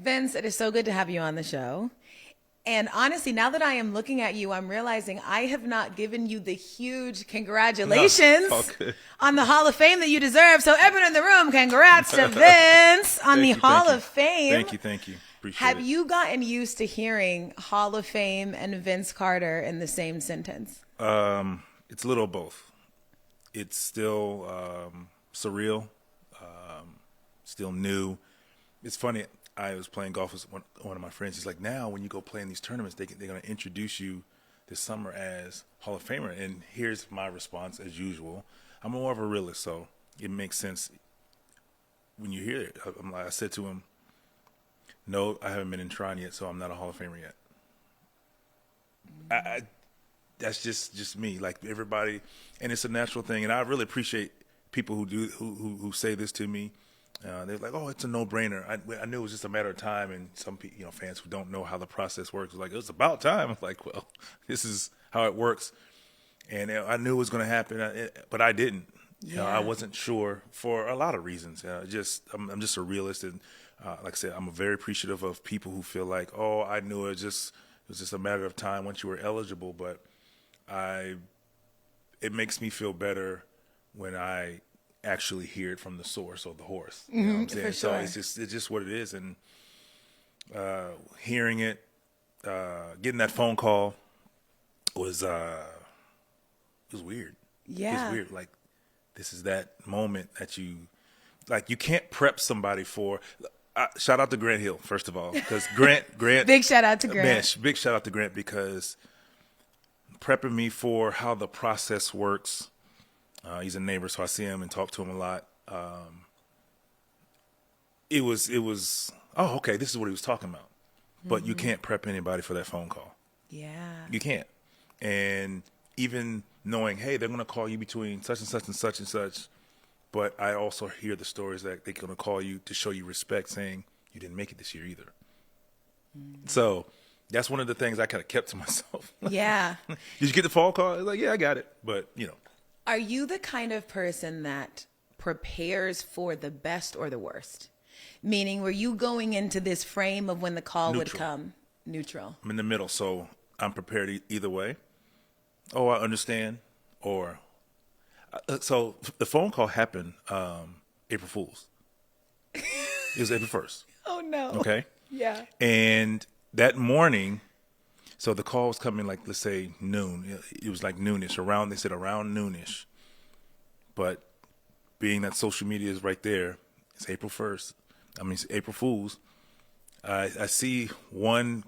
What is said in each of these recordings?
Vince, it is so good to have you on the show. And honestly, now that I am looking at you, I'm realizing I have not given you the huge congratulations on the Hall of Fame that you deserve. So everyone in the room, congrats to Vince on the Hall of Fame. Thank you. Appreciate Have it. you gotten used to hearing Hall of Fame and Vince Carter in the same sentence? It's a little of both. It's still surreal, still new. It's funny. I was playing golf with one of my friends. He's like, now when you go play in these tournaments, they're going to introduce you this summer as Hall of Famer. And here's my response, as usual. I'm more of a realist, so it makes sense when you hear it. I said to him, no, I haven't been in Tron yet, so I'm not a Hall of Famer yet. That's just me, like everybody, and it's a natural thing. And I really appreciate people who say this to me. They're like, "Oh, it's a no-brainer." I knew it was just a matter of time. And some people, fans who don't know how the process works, are like, "It's about time." I'm like, "Well, this is how it works," and I knew it was going to happen, but I didn't. I wasn't sure for a lot of reasons. I'm just a realist, and like I said, I'm very appreciative of people who feel like, "Oh, I knew it was just a matter of time once you were eligible." But it makes me feel better when I actually hear it from the source or the horse. You know what I'm saying? For sure. So it's just what it is. And hearing it, getting that phone call was weird. Yeah. It was weird. Like, this is that moment that you can't prep somebody for. Shout out to Grant Hill, first of all, because Grant big shout out to Grant. Man, big shout out to Grant, because prepping me for how the process works. He's a neighbor, so I see him and talk to him a lot. It was oh, okay, this is what he was talking about. But you can't prep anybody for that phone call. Yeah. You can't. And even knowing, hey, they're going to call you between such and such and such and such, but I also hear the stories that they're going to call you to show you respect, saying you didn't make it this year either. So that's one of the things I kind of kept to myself. Yeah. Did you get the phone call? I was like, yeah, I got it. But, Are you the kind of person that prepares for the best or the worst? Meaning, were you going into this frame of when the call would come? Neutral. I'm in the middle, so I'm prepared either way. Oh, I understand. Or so the phone call happened April Fool's. It was April 1st. Oh, no. Okay? Yeah. And that morning, so the call was coming like, let's say, noon. It was like noonish. They said around noonish. But being that social media is right there, it's April 1st. It's April Fool's. I see one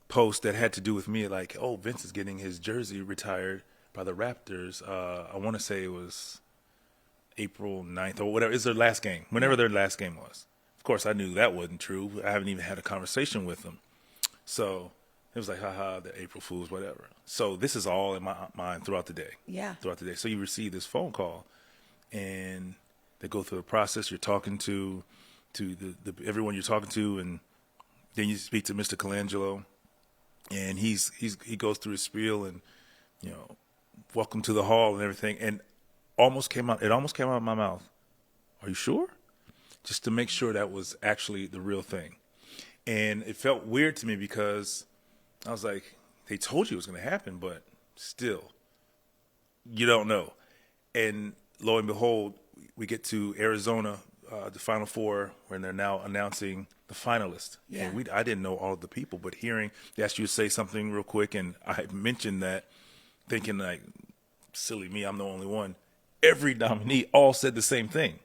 post that had to do with me, like, oh, Vince is getting his jersey retired by the Raptors. I want to say it was April 9th or whatever. It's their last game, whenever their last game was. Of course, I knew that wasn't true. I haven't even had a conversation with them. So it was like, haha, the April Fools, whatever. So this is all in my mind throughout the day. Yeah. Throughout the day. So you receive this phone call, and they go through the process. You're talking to the everyone you're talking to, and then you speak to Mr. Colangelo, and he goes through his spiel and, welcome to the hall and everything. And it almost came out of my mouth. Are you sure? Just to make sure that was actually the real thing. And it felt weird to me because I was like, they told you it was going to happen, but still, you don't know. And lo and behold, we get to Arizona, the Final Four, when they're now announcing the finalists. Yeah. And I didn't know all of the people, but hearing, they asked you to say something real quick, and I mentioned that, thinking like, silly me, I'm the only one. Every nominee all said the same thing.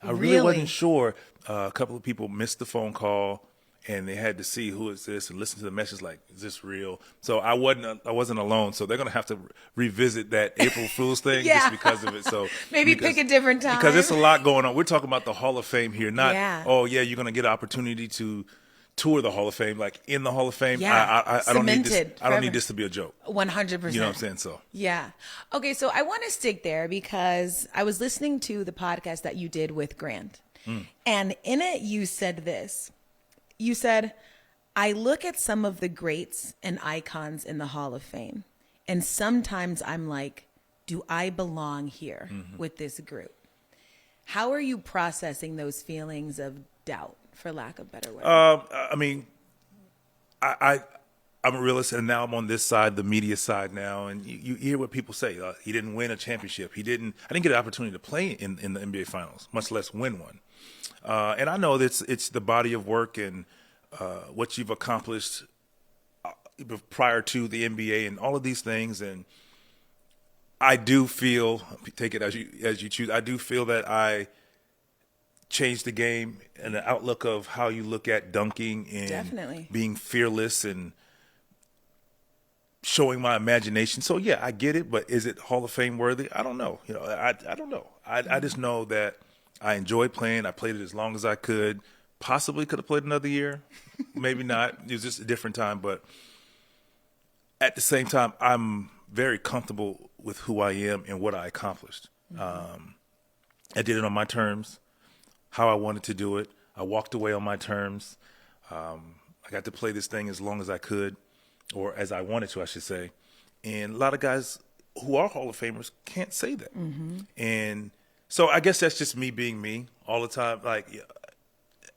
I really wasn't sure. A couple of people missed the phone call, and they had to see who is this and listen to the message like, is this real? So I wasn't alone. So they're going to have to revisit that April Fool's thing just because of it. So maybe pick a different time. Because there's a lot going on. We're talking about the Hall of Fame here, not, you're going to get an opportunity to tour the Hall of Fame, like in the Hall of Fame. Yeah. I don't need this. I don't need this to be a joke. 100%. You know what I'm saying? So yeah. Okay, so I want to stick there because I was listening to the podcast that you did with Grant. And in it, you said this. You said, I look at some of the greats and icons in the Hall of Fame, and sometimes I'm like, do I belong here with this group? How are you processing those feelings of doubt, for lack of better word? I mean, I'm a realist, and now I'm on this side, the media side now, and you hear what people say. He didn't win a championship. I didn't get an opportunity to play in the NBA Finals, much less win one. And I know that it's the body of work and what you've accomplished prior to the NBA and all of these things. And I do feel, take it as you choose, I do feel that I changed the game and the outlook of how you look at dunking and Definitely being fearless and showing my imagination. So yeah, I get it, but is it Hall of Fame worthy? I don't know. I don't know. I just know that I enjoyed playing. I played it as long as I could. Possibly could have played another year. Maybe not. It was just a different time. But at the same time, I'm very comfortable with who I am and what I accomplished. Mm-hmm. I did it on my terms, how I wanted to do it. I walked away on my terms. I got to play this thing as long as I could, or as I wanted to, I should say. And a lot of guys who are Hall of Famers can't say that. Mm-hmm. And so I guess that's just me being me all the time. Like,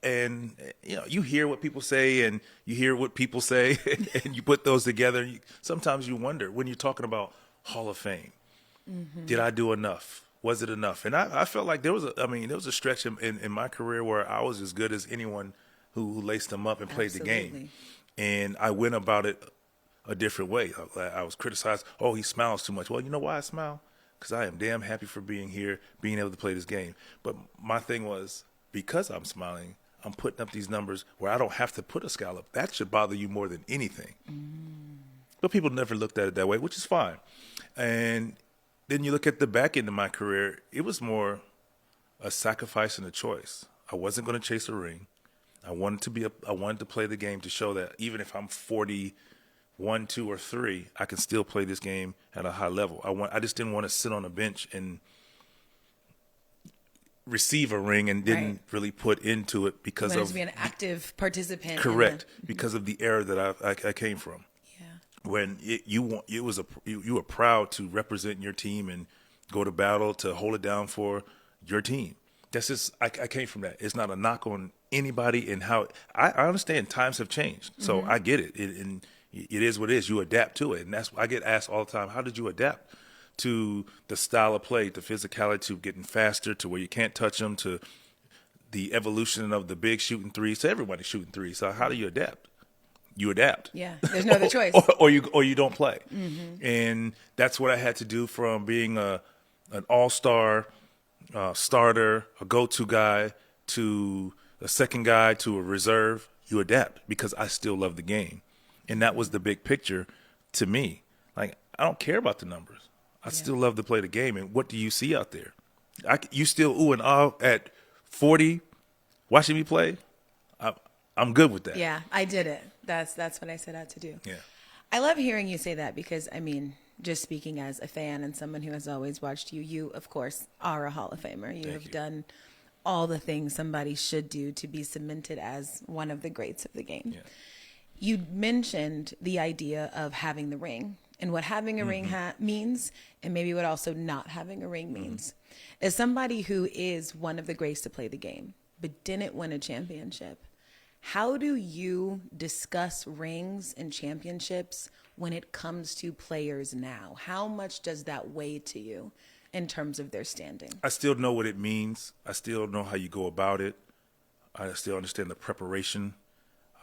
and you hear what people say and you hear what people say and you put those together. Sometimes you wonder when you're talking about Hall of Fame, mm-hmm. Did I do enough? Was it enough? And I felt like there was a stretch in my career where I was as good as anyone who laced them up and played the game. And I went about it a different way. I was criticized. Oh, he smiles too much. Well, you know why I smile? Because I am damn happy for being here, being able to play this game. But my thing was, because I'm smiling, I'm putting up these numbers where I don't have to put a scallop. That should bother you more than anything. Mm. But people never looked at it that way, which is fine. And then you look at the back end of my career, it was more a sacrifice and a choice. I wasn't going to chase a ring. I wanted to play the game to show that even if I'm 41, 2, or 3, I can still play this game at a high level. I just didn't want to sit on a bench and receive a ring and didn't really put into it because of to be an active participant. Correct, because of the era that I came from. Yeah, when you were proud to represent your team and go to battle to hold it down for your team. That's just I came from that. It's not a knock on anybody and how I understand times have changed, so I get it. And it is what it is. You adapt to it, and that's I get asked all the time. How did you adapt to the style of play, the physicality, to getting faster, to where you can't touch them, to the evolution of the big shooting threes, to everybody shooting threes. So how do you adapt? You adapt. Yeah, there's no other choice. or you don't play. Mm-hmm. And that's what I had to do from being an all-star starter, a go-to guy, to a second guy, to a reserve. You adapt because I still love the game. And that was the big picture to me. Like, I don't care about the numbers. I still love to play the game. And what do you see out there? You still ooh and ah at 40 watching me play? I'm good with that. Yeah, I did it. That's what I set out to do. Yeah. I love hearing you say that because, I mean, just speaking as a fan and someone who has always watched you, of course, are a Hall of Famer. You have done all the things somebody should do to be cemented as one of the greats of the game. Yeah. You mentioned the idea of having the ring and what having a ring means, and maybe what also not having a ring means. As somebody who is one of the greats to play the game, but didn't win a championship, how do you discuss rings and championships when it comes to players now? How much does that weigh to you in terms of their standing? I still know what it means. I still know how you go about it. I still understand the preparation.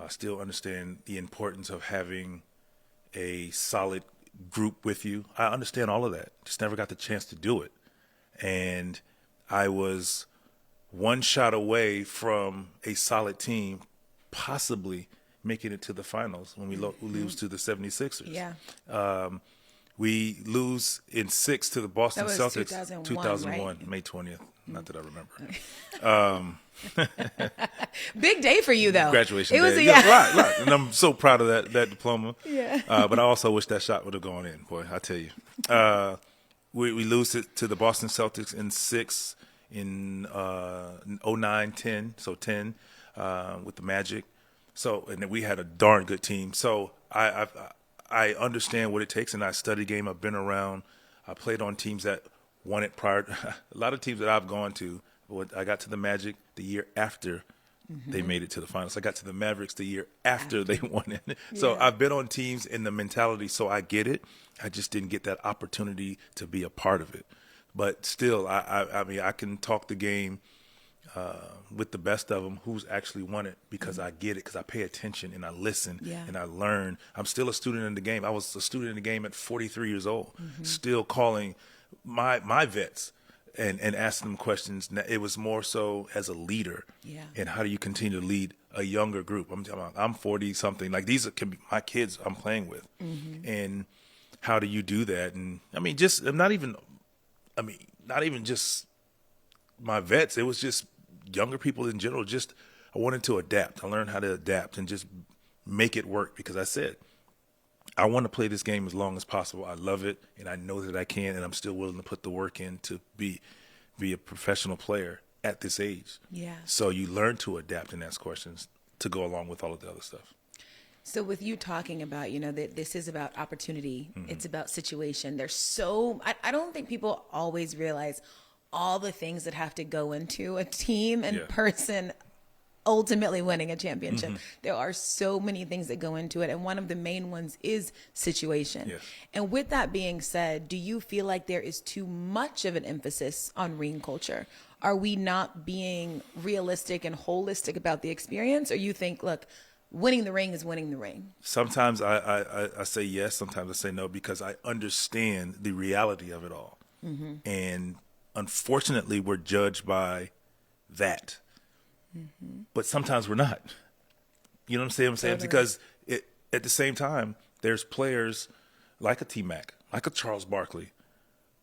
I still understand the importance of having a solid group with you. I understand all of that. Just never got the chance to do it. And I was one shot away from a solid team possibly making it to the finals when we lose to the 76ers. Yeah. We lose in 6 to the Boston Celtics. 2001, right? May 20th. Not that I remember. Big day for you, though. Graduation it was day. Right. And I'm so proud of that diploma. Yeah. But I also wish that shot would have gone in, boy, I tell you. We lose it to the Boston Celtics in 6 in 09, 10, so 10 with the Magic. So, and then we had a darn good team. So I understand what it takes, and I study the game. I've been around. I played on teams that won it prior. A lot of teams that I've gone to, I got to the Magic the year after they made it to the finals. I got to the Mavericks the year after they won it. So I've been on teams in the mentality, so I get it. I just didn't get that opportunity to be a part of it. But still, I mean, I can talk the game with the best of them who's actually won it because I get it, because I pay attention and I listen and I learn. I'm still a student in the game. I was a student in the game at 43 years old, still calling my vets and asking them questions. It was more so as a leader. And how do you continue to lead a younger group? I'm 40 something. Like these can be my kids I'm playing with. And how do you do that? And I mean, not even just my vets. It was just younger people in general. Just I wanted to adapt. I learned how to adapt and just make it work because I said I want to play this game as long as possible. I love it, and I know that I can, and I'm still willing to put the work in to be a professional player at this age. So you learn to adapt and ask questions to go along with all of the other stuff. So with you talking about, that this is about opportunity, it's about situation. I don't think people always realize all the things that have to go into a team and person ultimately winning a championship. There are so many things that go into it. And one of the main ones is situation. And with that being said, do you feel like there is too much of an emphasis on ring culture? Are we not being realistic and holistic about the experience? Or you think, look, winning the ring is winning the ring? Sometimes I say yes, sometimes I say no, because I understand the reality of it all. And unfortunately, we're judged by that. But sometimes we're not. You know what I'm saying? Totally. Because at the same time, there's players like a T-Mac, like a Charles Barkley,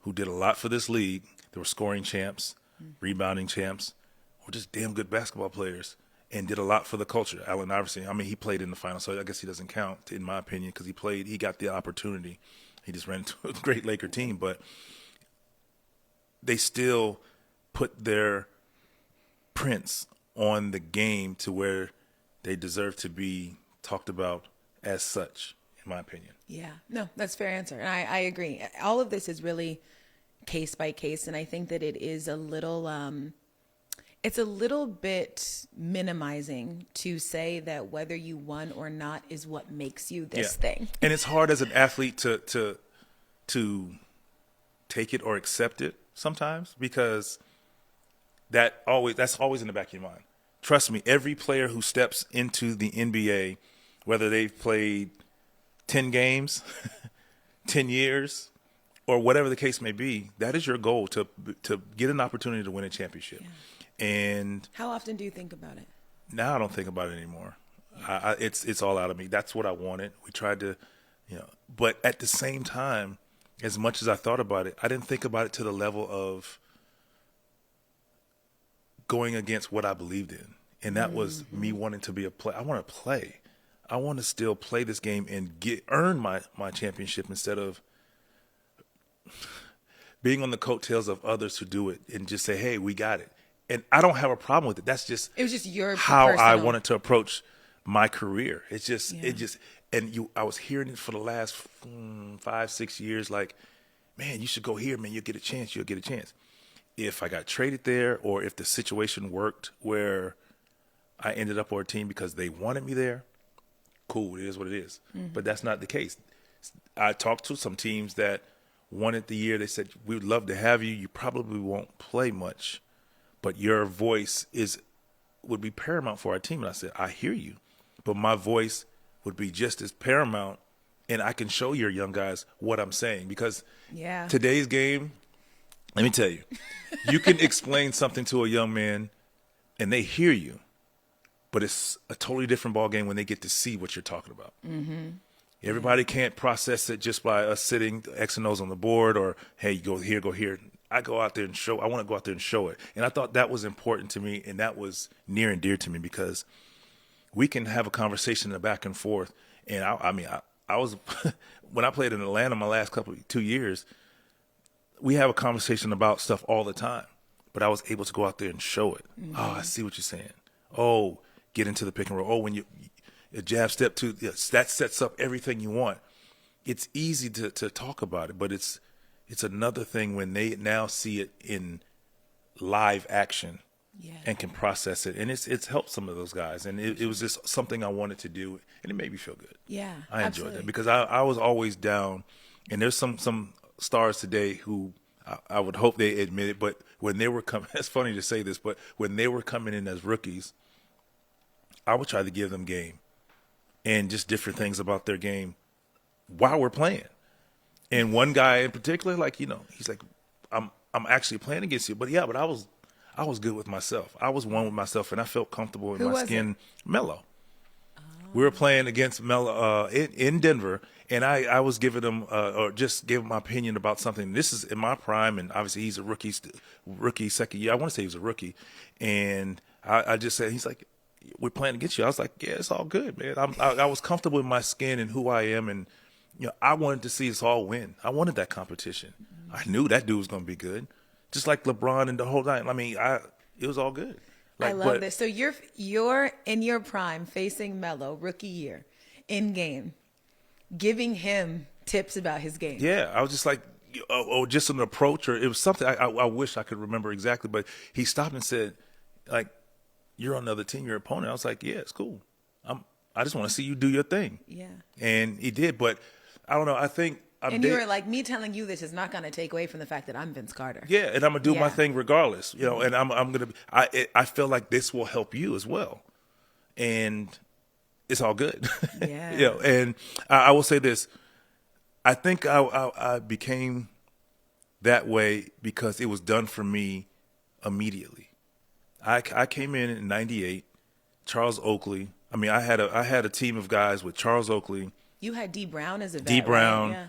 who did a lot for this league. They were scoring champs, rebounding champs, or just damn good basketball players, and did a lot for the culture. Allen Iverson, I mean, he played in the final, so I guess he doesn't count, in my opinion, because he got the opportunity. He just ran into a great Laker team, but they still put their prints on the game to where they deserve to be talked about as such, in my opinion. No, that's a fair answer. And I agree. All of this is really case by case. And I think that it is it's a little bit minimizing to say that whether you won or not is what makes you this thing. And it's hard as an athlete to take it or accept it sometimes, because that's always in the back of your mind. Trust me, every player who steps into the NBA, whether they've played 10 games, 10 years, or whatever the case may be, that is your goal, to get an opportunity to win a championship. And how often do you think about it? Now I don't think about it anymore. It's all out of me. That's what I wanted. We tried to, but at the same time, as much as I thought about it, I didn't think about it to the level of going against what I believed in. And that was me wanting to be a player. I want to play. I want to still play this game and earn my championship instead of being on the coattails of others who do it and just say, hey, we got it. And I don't have a problem with it. It was just your how personal. I wanted to approach my career. I was hearing it for the last 5-6 years, like, man, you should go here, man, you'll get a chance. If I got traded there, or if the situation worked where I ended up on a team because they wanted me there, cool, it is what it is. But that's not the case. I talked to some teams that wanted the year. They said, we would love to have you. You probably won't play much, but your voice would be paramount for our team. And I said, I hear you, but my voice would be just as paramount, and I can show your young guys what I'm saying, because today's game, let me tell you, you can explain something to a young man and they hear you, but it's a totally different ball game when they get to see what you're talking about. Everybody can't process it just by us sitting X and O's on the board, or, hey, go here, go here. I go out there and I want to go out there and show it. And I thought that was important to me, and that was near and dear to me, because we can have a conversation in the back and forth. And I was, when I played in Atlanta my last 2 years, we have a conversation about stuff all the time, but I was able to go out there and show it. Oh, I see what you're saying. Oh, get into the pick and roll. Oh, when you jab step two, that sets up everything you want. It's easy to talk about it, but it's another thing when they now see it in live action, and can process it. And it's helped some of those guys. And it was just something I wanted to do, and it made me feel good. Yeah, I enjoyed absolutely. that because I was always down. And there's some stars today who I would hope they admit it, but when they were coming, it's funny to say this, but when they were coming in as rookies, I would try to give them game and just different things about their game while we're playing. And one guy in particular, like, he's like, I'm actually playing against you. But I was good with myself. I was one with myself, and I felt comfortable in my skin. Melo. We were playing against Melo in Denver, and I was giving him or just giving my opinion about something. This is in my prime, and obviously he's a rookie second year. I want to say he was a rookie. And I just said, he's like, we're playing against you. I was like, yeah, it's all good, man. I was comfortable in my skin and who I am, and I wanted to see us all win. I wanted that competition. I knew that dude was going to be good, just like LeBron and the whole night. I mean, it was all good. I love this. So you're in your prime, facing Melo, rookie year, in game, giving him tips about his game. Yeah, I was just like, just an approach, or it was something I wish I could remember exactly. But he stopped and said, like, you're on the other team, your opponent. I was like, yeah, it's cool. I just want to see you do your thing. Yeah. And he did, but I don't know. I think you were like, me telling you this is not going to take away from the fact that I'm Vince Carter. Yeah, and I'm gonna do my thing regardless, And I'm gonna. I feel like this will help you as well, and it's all good. Yeah. And I will say this: I think I became that way because it was done for me immediately. I came in '98, Charles Oakley. I mean, I had a team of guys with Charles Oakley. You had D. Brown as a vet, D. Brown. Right? Yeah.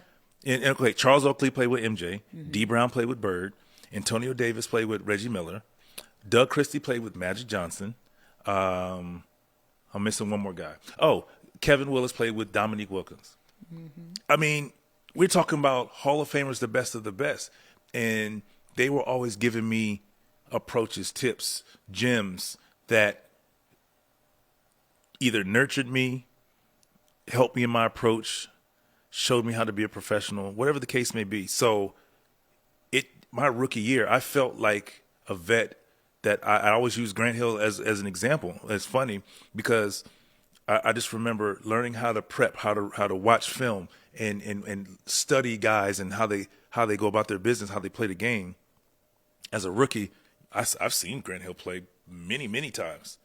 And okay, Charles Oakley played with MJ. Mm-hmm. D. Brown played with Bird. Antonio Davis played with Reggie Miller. Doug Christie played with Magic Johnson. I'm missing one more guy. Oh, Kevin Willis played with Dominique Wilkins. Mm-hmm. I mean, we're talking about Hall of Famers, the best of the best. And they were always giving me approaches, tips, gems that either nurtured me, helped me in my approach, showed me how to be a professional, whatever the case may be. So my rookie year, I felt like a vet that I always use Grant Hill as an example. It's funny because I just remember learning how to prep, how to watch film and study guys and how they go about their business, how they play the game. As a rookie, I've seen Grant Hill play many, many times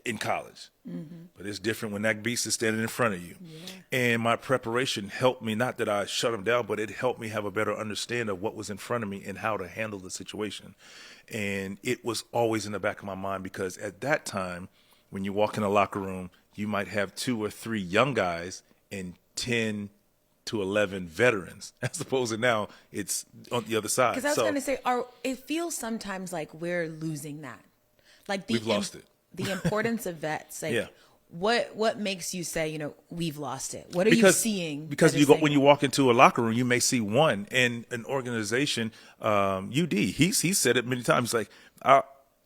in college. Mm-hmm. But it's different when that beast is standing in front of you. Yeah. And my preparation helped me, not that I shut him down, but it helped me have a better understanding of what was in front of me and how to handle the situation. And it was always in the back of my mind because at that time, when you walk in a locker room, you might have 2 or 3 young guys and 10 to 11 veterans, as opposed to now it's on the other side. Because I was going to say, it feels sometimes like we're losing that. Like we've lost it. The importance of vets. Like, yeah. What makes you say, we've lost it? What are you seeing? Because when you walk into a locker room, you may see one in an organization. UD, he said it many times. Like,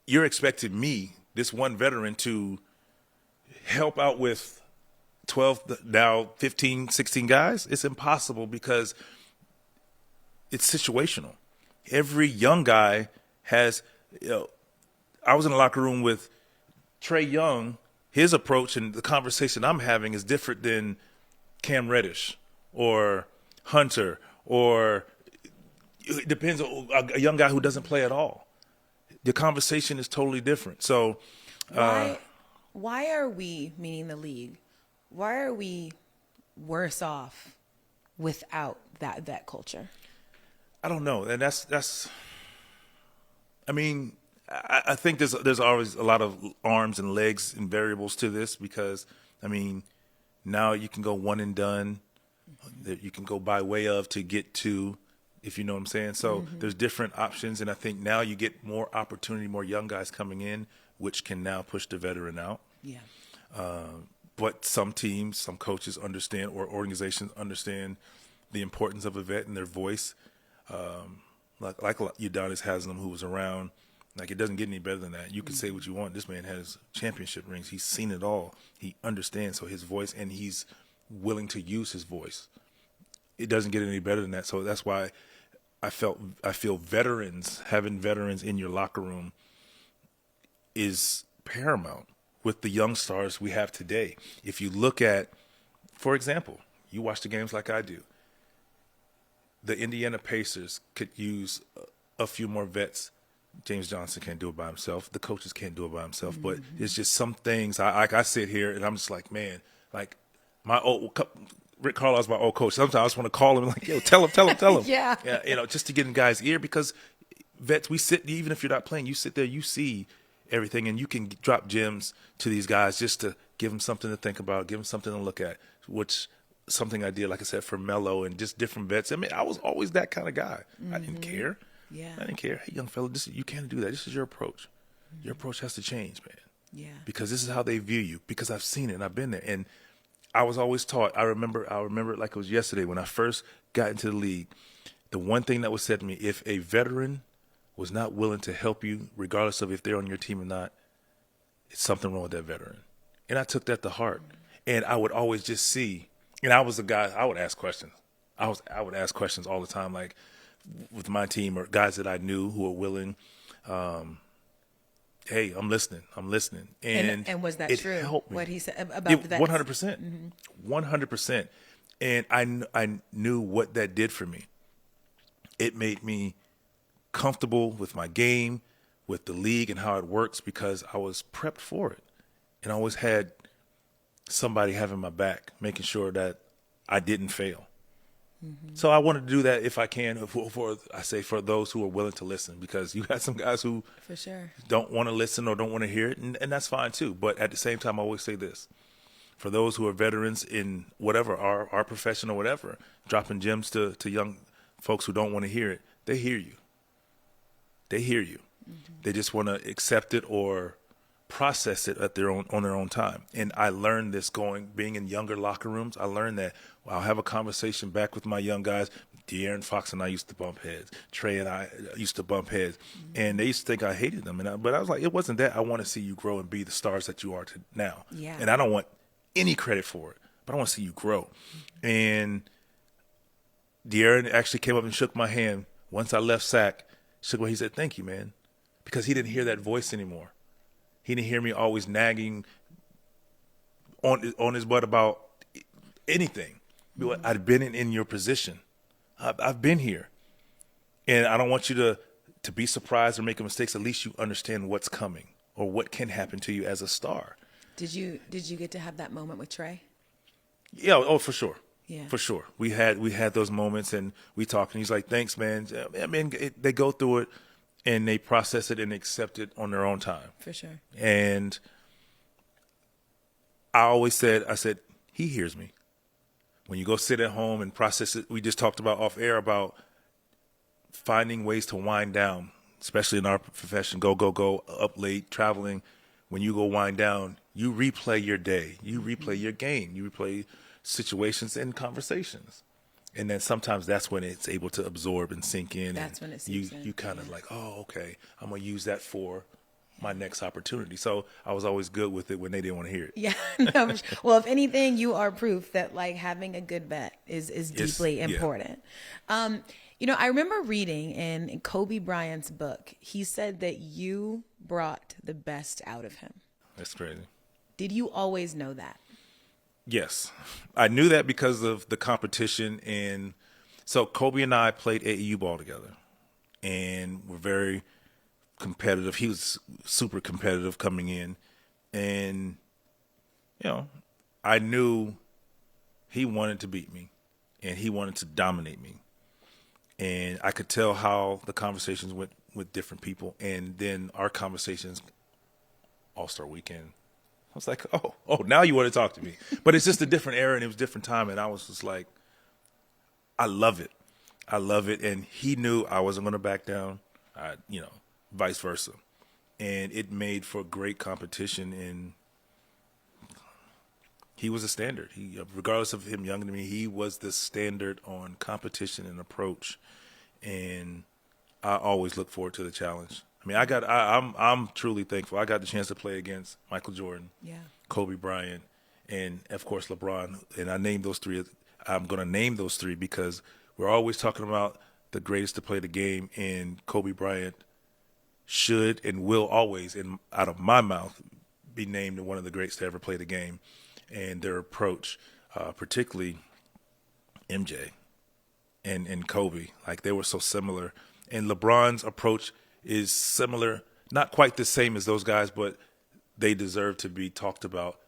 you're expecting me, this one veteran, to help out with 12, now 15, 16 guys. It's impossible because it's situational. Every young guy has. I was in a locker room with Trae Young. His approach and the conversation I'm having is different than Cam Reddish or Hunter, or it depends on a young guy who doesn't play at all. The conversation is totally different. So why are we, meaning the league, why are we worse off without that culture? I don't know. And that's I mean, I think there's always a lot of arms and legs and variables to this because, I mean, now you can go one and done. That you can go by way of to get to, if you know what I'm saying. So there's different options, and I think now you get more opportunity, more young guys coming in, which can now push the veteran out. Yeah. But some teams, some coaches understand, or organizations understand the importance of a vet and their voice. Like Udonis Haslam, who was around. Like, it doesn't get any better than that. You can say what you want. This man has championship rings. He's seen it all. He understands. So his voice, and he's willing to use his voice. It doesn't get any better than that. So that's why I feel veterans, having veterans in your locker room is paramount with the young stars we have today. If you look at, for example, you watch the games like I do, the Indiana Pacers could use a few more vets. James Johnson can't do it by himself. The coaches can't do it by himself. But it's just some things. I sit here and I'm just like, man, like my old Rick Carlisle's my old coach. Sometimes I just want to call him like, yo, tell him. Yeah. Just to get in guys' ear, because vets, we sit, even if you're not playing, you sit there, you see everything, and you can drop gems to these guys just to give them something to think about, give them something to look at, which something I did, like I said, for Melo and just different vets. I mean, I was always that kind of guy. I didn't care. Yeah. I didn't care. Hey, young fella, you can't do that. This is your approach. Your approach has to change, man. Yeah. Because this is how they view you. Because I've seen it and I've been there. And I was always taught. I remember it like it was yesterday when I first got into the league. The one thing that was said to me: if a veteran was not willing to help you, regardless of if they're on your team or not, it's something wrong with that veteran. And I took that to heart. And I would always just see. And I was the guy. I would ask questions. I would ask questions all the time, like with my team or guys that I knew who were willing. Hey, I'm listening. And was that it true? Helped me. What he said about the vets? 100%. 100%. And I knew what that did for me. It made me comfortable with my game, with the league and how it works, because I was prepped for it. And I always had somebody having my back, making sure that I didn't fail. So I wanted to do that if I can for those who are willing to listen, because you got some guys who for sure don't want to listen or don't want to hear it, and that's fine too. But at the same time, I always say this: for those who are veterans in whatever, our profession or whatever, dropping gems to young folks who don't want to hear it, they hear you. They hear you. They just want to accept it or process it on their own time. And I learned this being in younger locker rooms. I learned that I'll have a conversation back with my young guys. De'Aaron Fox and I used to bump heads. Trey and I used to bump heads. And they used to think I hated them. But I was like, it wasn't that. I want to see you grow and be the stars that you are now. Yeah. And I don't want any credit for it, but I want to see you grow. And De'Aaron actually came up and shook my hand once I left SAC. He said, "Thank you, man," because he didn't hear that voice anymore. He didn't hear me always nagging on his butt about anything. I'd been in your position. I've been here. And I don't want you to be surprised or make mistakes. At least you understand what's coming or what can happen to you as a star. Did you get to have that moment with Trey? Yeah, for sure. Yeah. For sure. We had those moments, and we talked, and he's like, "Thanks, man." I mean, they go through it. And they process it and accept it on their own time. For sure. And I said, he hears me. When you go sit at home and process it, we just talked about off air about finding ways to wind down, especially in our profession, go, up late, traveling. When you go wind down, you replay your day. You replay your game. You replay situations and conversations. And then sometimes that's when it's able to absorb and sink in. That's when it sinks in. You kind of like, oh, okay, I'm going to use that for my next opportunity. So I was always good with it when they didn't want to hear it. Yeah. No, well, if anything, you are proof that like having a good vet is deeply important. I remember reading in Kobe Bryant's book, he said that you brought the best out of him. That's crazy. Did you always know that? Yes, I knew that because of the competition. And so Kobe and I played AAU ball together, and we're very competitive. He was super competitive coming in, and I knew he wanted to beat me, and he wanted to dominate me, and I could tell how the conversations went with different people, and then our conversations All-Star Weekend. I was like, oh, now you want to talk to me. But it's just a different era, and it was a different time, and I was just like, I love it. And he knew I wasn't going to back down, vice versa. And it made for great competition, and he was a standard. Regardless of him younger than me, he was the standard on competition and approach, and I always look forward to the challenge. I mean, I'm truly thankful. I got the chance to play against Michael Jordan, Kobe Bryant, and of course LeBron. And I named those three. I'm going to name those three because we're always talking about the greatest to play the game, and Kobe Bryant should and will always, out of my mouth, be named one of the greats to ever play the game. And their approach, particularly MJ and Kobe, like they were so similar. And LeBron's approach is similar, not quite the same as those guys, but they deserve to be talked about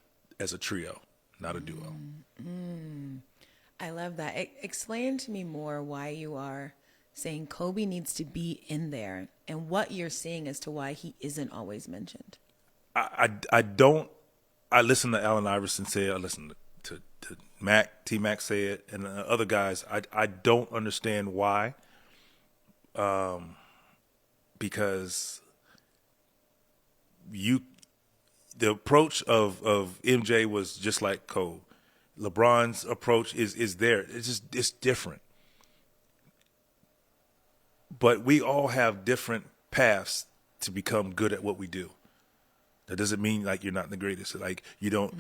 as a trio, not a duo. I love that. Explain to me more why you are saying Kobe needs to be in there and what you're seeing as to why he isn't always mentioned. I listen to Allen Iverson say it. I listen to T-Mac say it, and other guys. I don't understand why. Because the approach of MJ was just like Kobe. LeBron's approach is there. It's different. But we all have different paths to become good at what we do. That doesn't mean like you're not the greatest. Like you don't,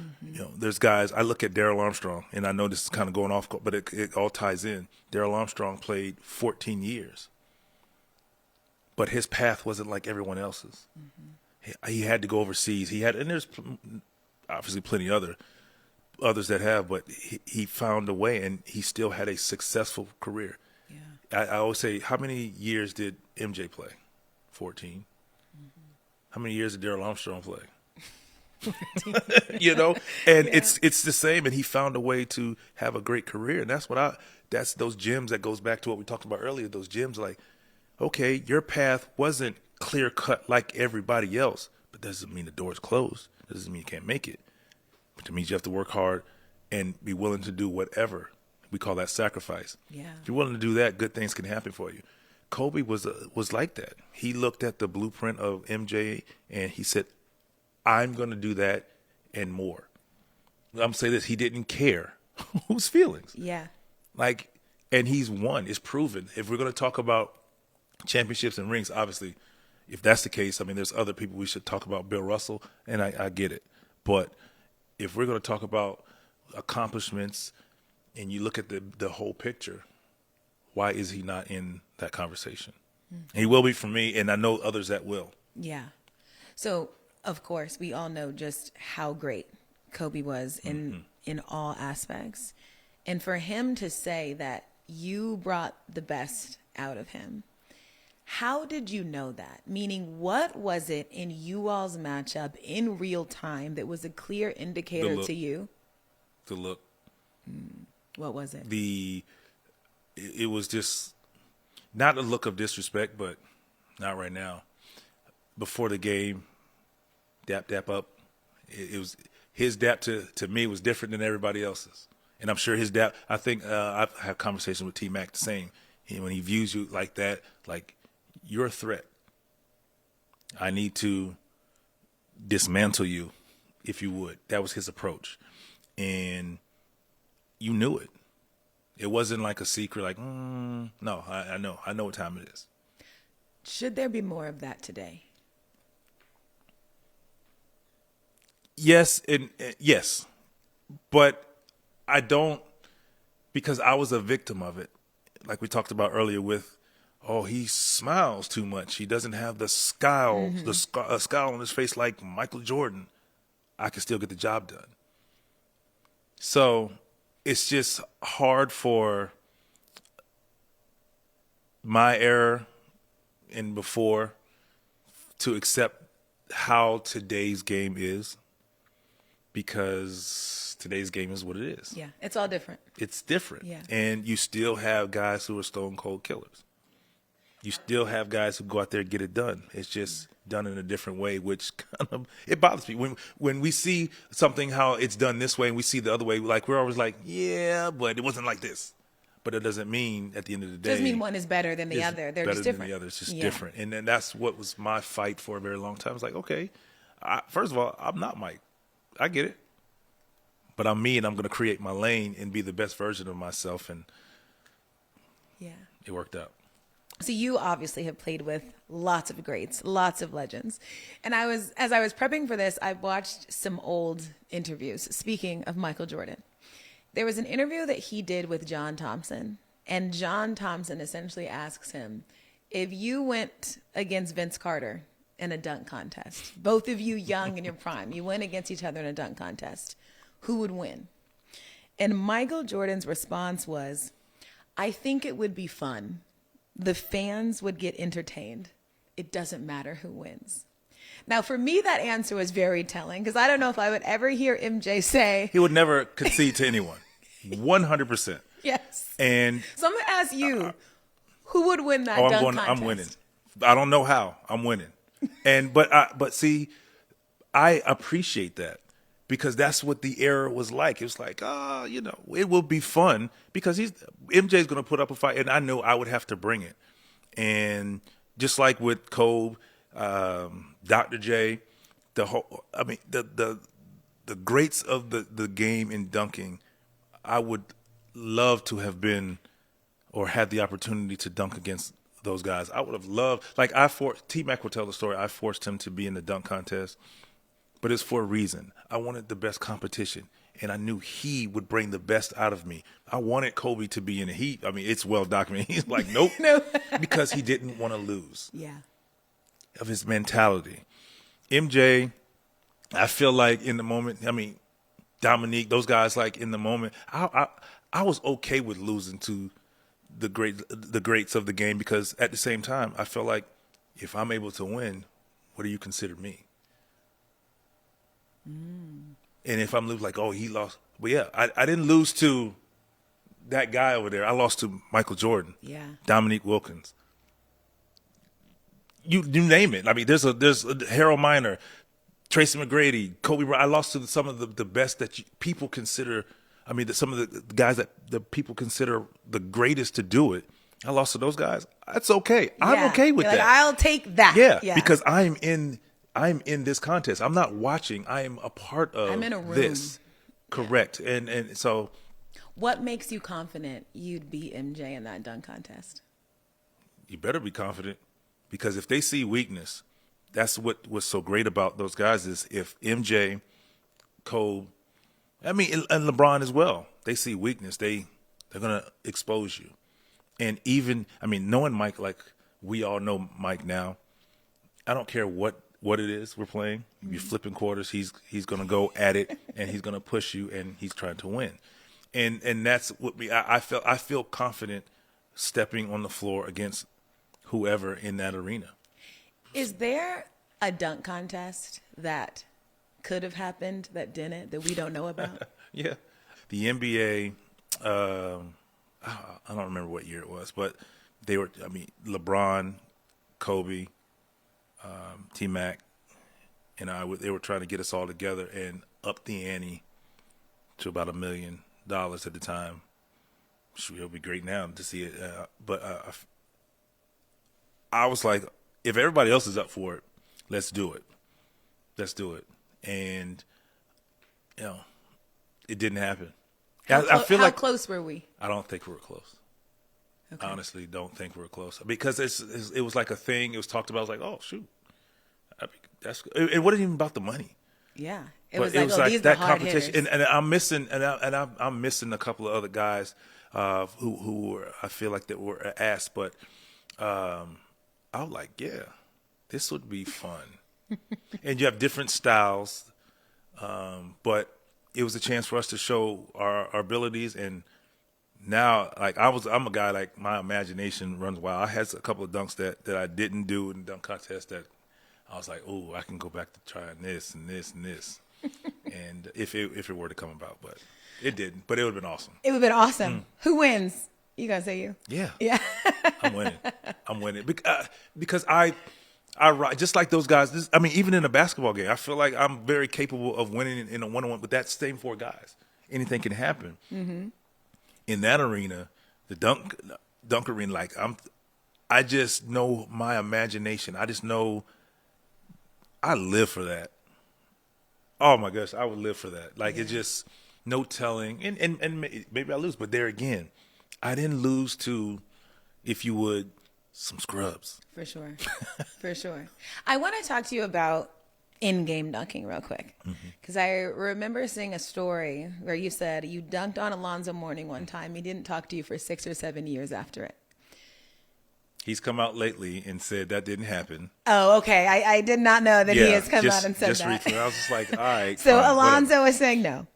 there's guys, I look at Darrell Armstrong, and I know this is kind of going off, but it all ties in. Darrell Armstrong played 14 years. But his path wasn't like everyone else's. He had to go overseas. And there's obviously plenty others that have, but he found a way, and he still had a successful career. Yeah. I always say, how many years did MJ play? 14. How many years did Darrell Armstrong play? And it's the same, and he found a way to have a great career, and that's those gems that goes back to what we talked about earlier. Those gems, like, okay, your path wasn't clear cut like everybody else, but that doesn't mean the door's closed. That doesn't mean you can't make it. But it means you have to work hard and be willing to do whatever. We call that sacrifice. Yeah. If you're willing to do that, good things can happen for you. Kobe was like that. He looked at the blueprint of MJ and he said, I'm going to do that and more. I'm going to say this. He didn't care whose feelings. Yeah. And he's won. It's proven. If we're going to talk about championships and rings, obviously, if that's the case, I mean, there's other people we should talk about. Bill Russell, and I get it. But if we're going to talk about accomplishments and you look at the whole picture, why is he not in that conversation? He will be for me, and I know others that will. Yeah. So, of course, we all know just how great Kobe was in all aspects. And for him to say that you brought the best out of him, how did you know that? Meaning, what was it in you all's matchup in real time that was a clear indicator to you? The look. What was it? It was just not a look of disrespect, but not right now. Before the game, dap up. It was his dap to me was different than everybody else's, and I'm sure his dap. I think I've had conversations with T-Mac the same. When he views you like that, like you're a threat. I need to dismantle you, if you would. That was his approach, and you knew it. It wasn't like a secret, like, no, I know what time it is. Should there be more of that today? Yes, yes, but I don't, because I was a victim of it. Like we talked about earlier with, he smiles too much. He doesn't have the scowl, scowl on his face like Michael Jordan. I can still get the job done. So it's just hard for my era and before to accept how today's game is, because today's game is what it is. Yeah, it's all different. It's different. Yeah. And you still have guys who are stone cold killers. You still have guys who go out there and get it done. It's just done in a different way, which kind of, it bothers me. When we see something how it's done this way and we see the other way, like we're always like, yeah, but it wasn't like this. But it doesn't mean at the end of the day. It doesn't mean one is better than the other. They're just different. Than the other. It's just different. And then that's what was my fight for a very long time. It's like, okay, first of all, I'm not Mike. I get it. But I'm me, and I'm going to create my lane and be the best version of myself. And it worked out. So you obviously have played with lots of greats, lots of legends. And as I was prepping for this, I watched some old interviews. Speaking of Michael Jordan, there was an interview that he did with John Thompson. And John Thompson essentially asks him, if you went against Vince Carter in a dunk contest. Both of you young in your prime. You went against each other in a dunk contest. Who would win? And Michael Jordan's response was, I think it would be fun. The fans would get entertained. It doesn't matter who wins. Now, for me, that answer was very telling because I don't know if I would ever hear MJ say. He would never concede to anyone. 100%. Yes. And so I'm going to ask you, who would win that dunk contest? I'm winning. I don't know how. I'm winning. But see, I appreciate that because that's what the era was like. It was like, it will be fun because MJ's going to put up a fight, and I know I would have to bring it. And just like with Kobe, Dr. J, the greats of the game in dunking, I would love to have been or had the opportunity to dunk against those guys. I would have loved, T-Mac will tell the story. I forced him to be in the dunk contest, but it's for a reason. I wanted the best competition, and I knew he would bring the best out of me. I wanted Kobe to be in it. It's well documented. He's like, nope, No. because he didn't want to lose. Yeah. Of his mentality. MJ, I feel like in the moment, Dominique, those guys, like in the moment, I was okay with losing to the greats of the game because at the same time, I felt like if I'm able to win, what do you consider me? And if I'm losing, like, oh, he lost. But yeah, I didn't lose to that guy over there. I lost to Michael Jordan. Yeah. Dominique Wilkins. You name it. there's Harold Miner, Tracy McGrady, Kobe Bryant. I lost to some of the best that people consider. Some of the guys that the people consider the greatest to do it. I lost to those guys. That's okay. I'm okay with that. I'll take that. Yeah, because I'm in this contest. I'm not watching. I am a part of I'm in a room. This. Correct. And so. What makes you confident you'd beat MJ in that dunk contest? You better be confident. Because if they see weakness, that's what's so great about those guys is if MJ, Kobe, and LeBron as well, they see weakness, they're going to expose you. And even, knowing Mike, like we all know Mike now, I don't care what it is we're playing. If you're flipping quarters, he's going to go at it, and he's going to push you, and he's trying to win. And that's what I feel confident stepping on the floor against whoever in that arena. Is there a dunk contest that could have happened that didn't, that we don't know about? Yeah. The NBA, I don't remember what year it was, but they were, LeBron, Kobe, T-Mac, and they were trying to get us all together and up the ante to about $1 million at the time. It'll be great now to see it. But I was like, if everybody else is up for it, let's do it. And, it didn't happen. I feel how like close were we? I don't think we were close. Okay. I honestly don't think we were close because it was like a thing. It was talked about. I was like, oh, shoot. It wasn't even about the money. Yeah. It was like these that competition. And I'm missing, I'm missing a couple of other guys who were, I feel like that were asked, but I was like, yeah, this would be fun. And you have different styles, but it was a chance for us to show our abilities. And now, like I'm a guy, like my imagination runs wild. I had a couple of dunks that I didn't do in the dunk contest that I was like, oh, I can go back to trying this and this and this. And if it were to come about, but it didn't. But it would have been awesome. It would have been awesome. Who wins? You gonna say you? Yeah. Yeah. I'm winning because I just like those guys. Even in a basketball game, I feel like I'm very capable of winning in a one-on-one with that same four guys. Anything can happen. Mm-hmm. In that arena, the dunk arena, like I just know my imagination. I just know I live for that. Oh my gosh, I would live for that. Like it's just no telling, and maybe I lose, but there again, I didn't lose to, if you would, some scrubs. For sure. For sure. I want to talk to you about in-game dunking real quick. Because I remember seeing a story where you said you dunked on Alonzo Mourning one time. He didn't talk to you for 6 or 7 years after it. He's come out lately and said that didn't happen. Oh, okay. I did not know that he has come out and said just that. recently. I was just like, all right. So fine, Alonzo whatever. is saying no.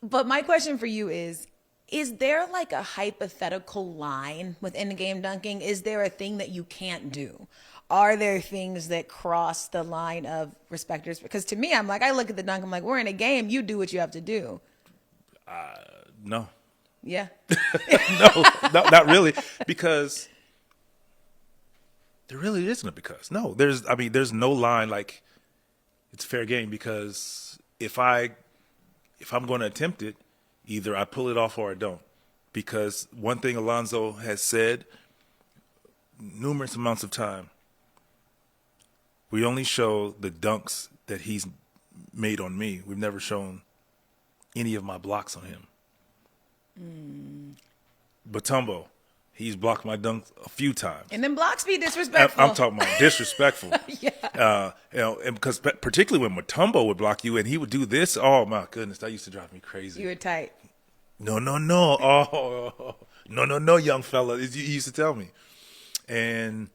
But my question for you is there like a hypothetical line with in-game dunking? Is there a thing that you can't do? Are there things that cross the line of respecters? Because to me, I'm like, I look at the dunk, I'm like, we're in a game. You do what you have to do. No. Yeah. No, not really. Because there really isn't a because. No, there's no line like it's fair game because if I'm going to attempt it, either I pull it off or I don't. Because one thing Alonzo has said numerous amounts of time, we only show the dunks that he's made on me. We've never shown any of my blocks on him. Batumbo, he's blocked my dunk a few times. And then blocks be disrespectful. I'm talking about disrespectful. Yeah. And because particularly when Mutombo would block you and he would do this, oh my goodness, that used to drive me crazy. You were tight. No. Oh, no, young fella. He used to tell me. And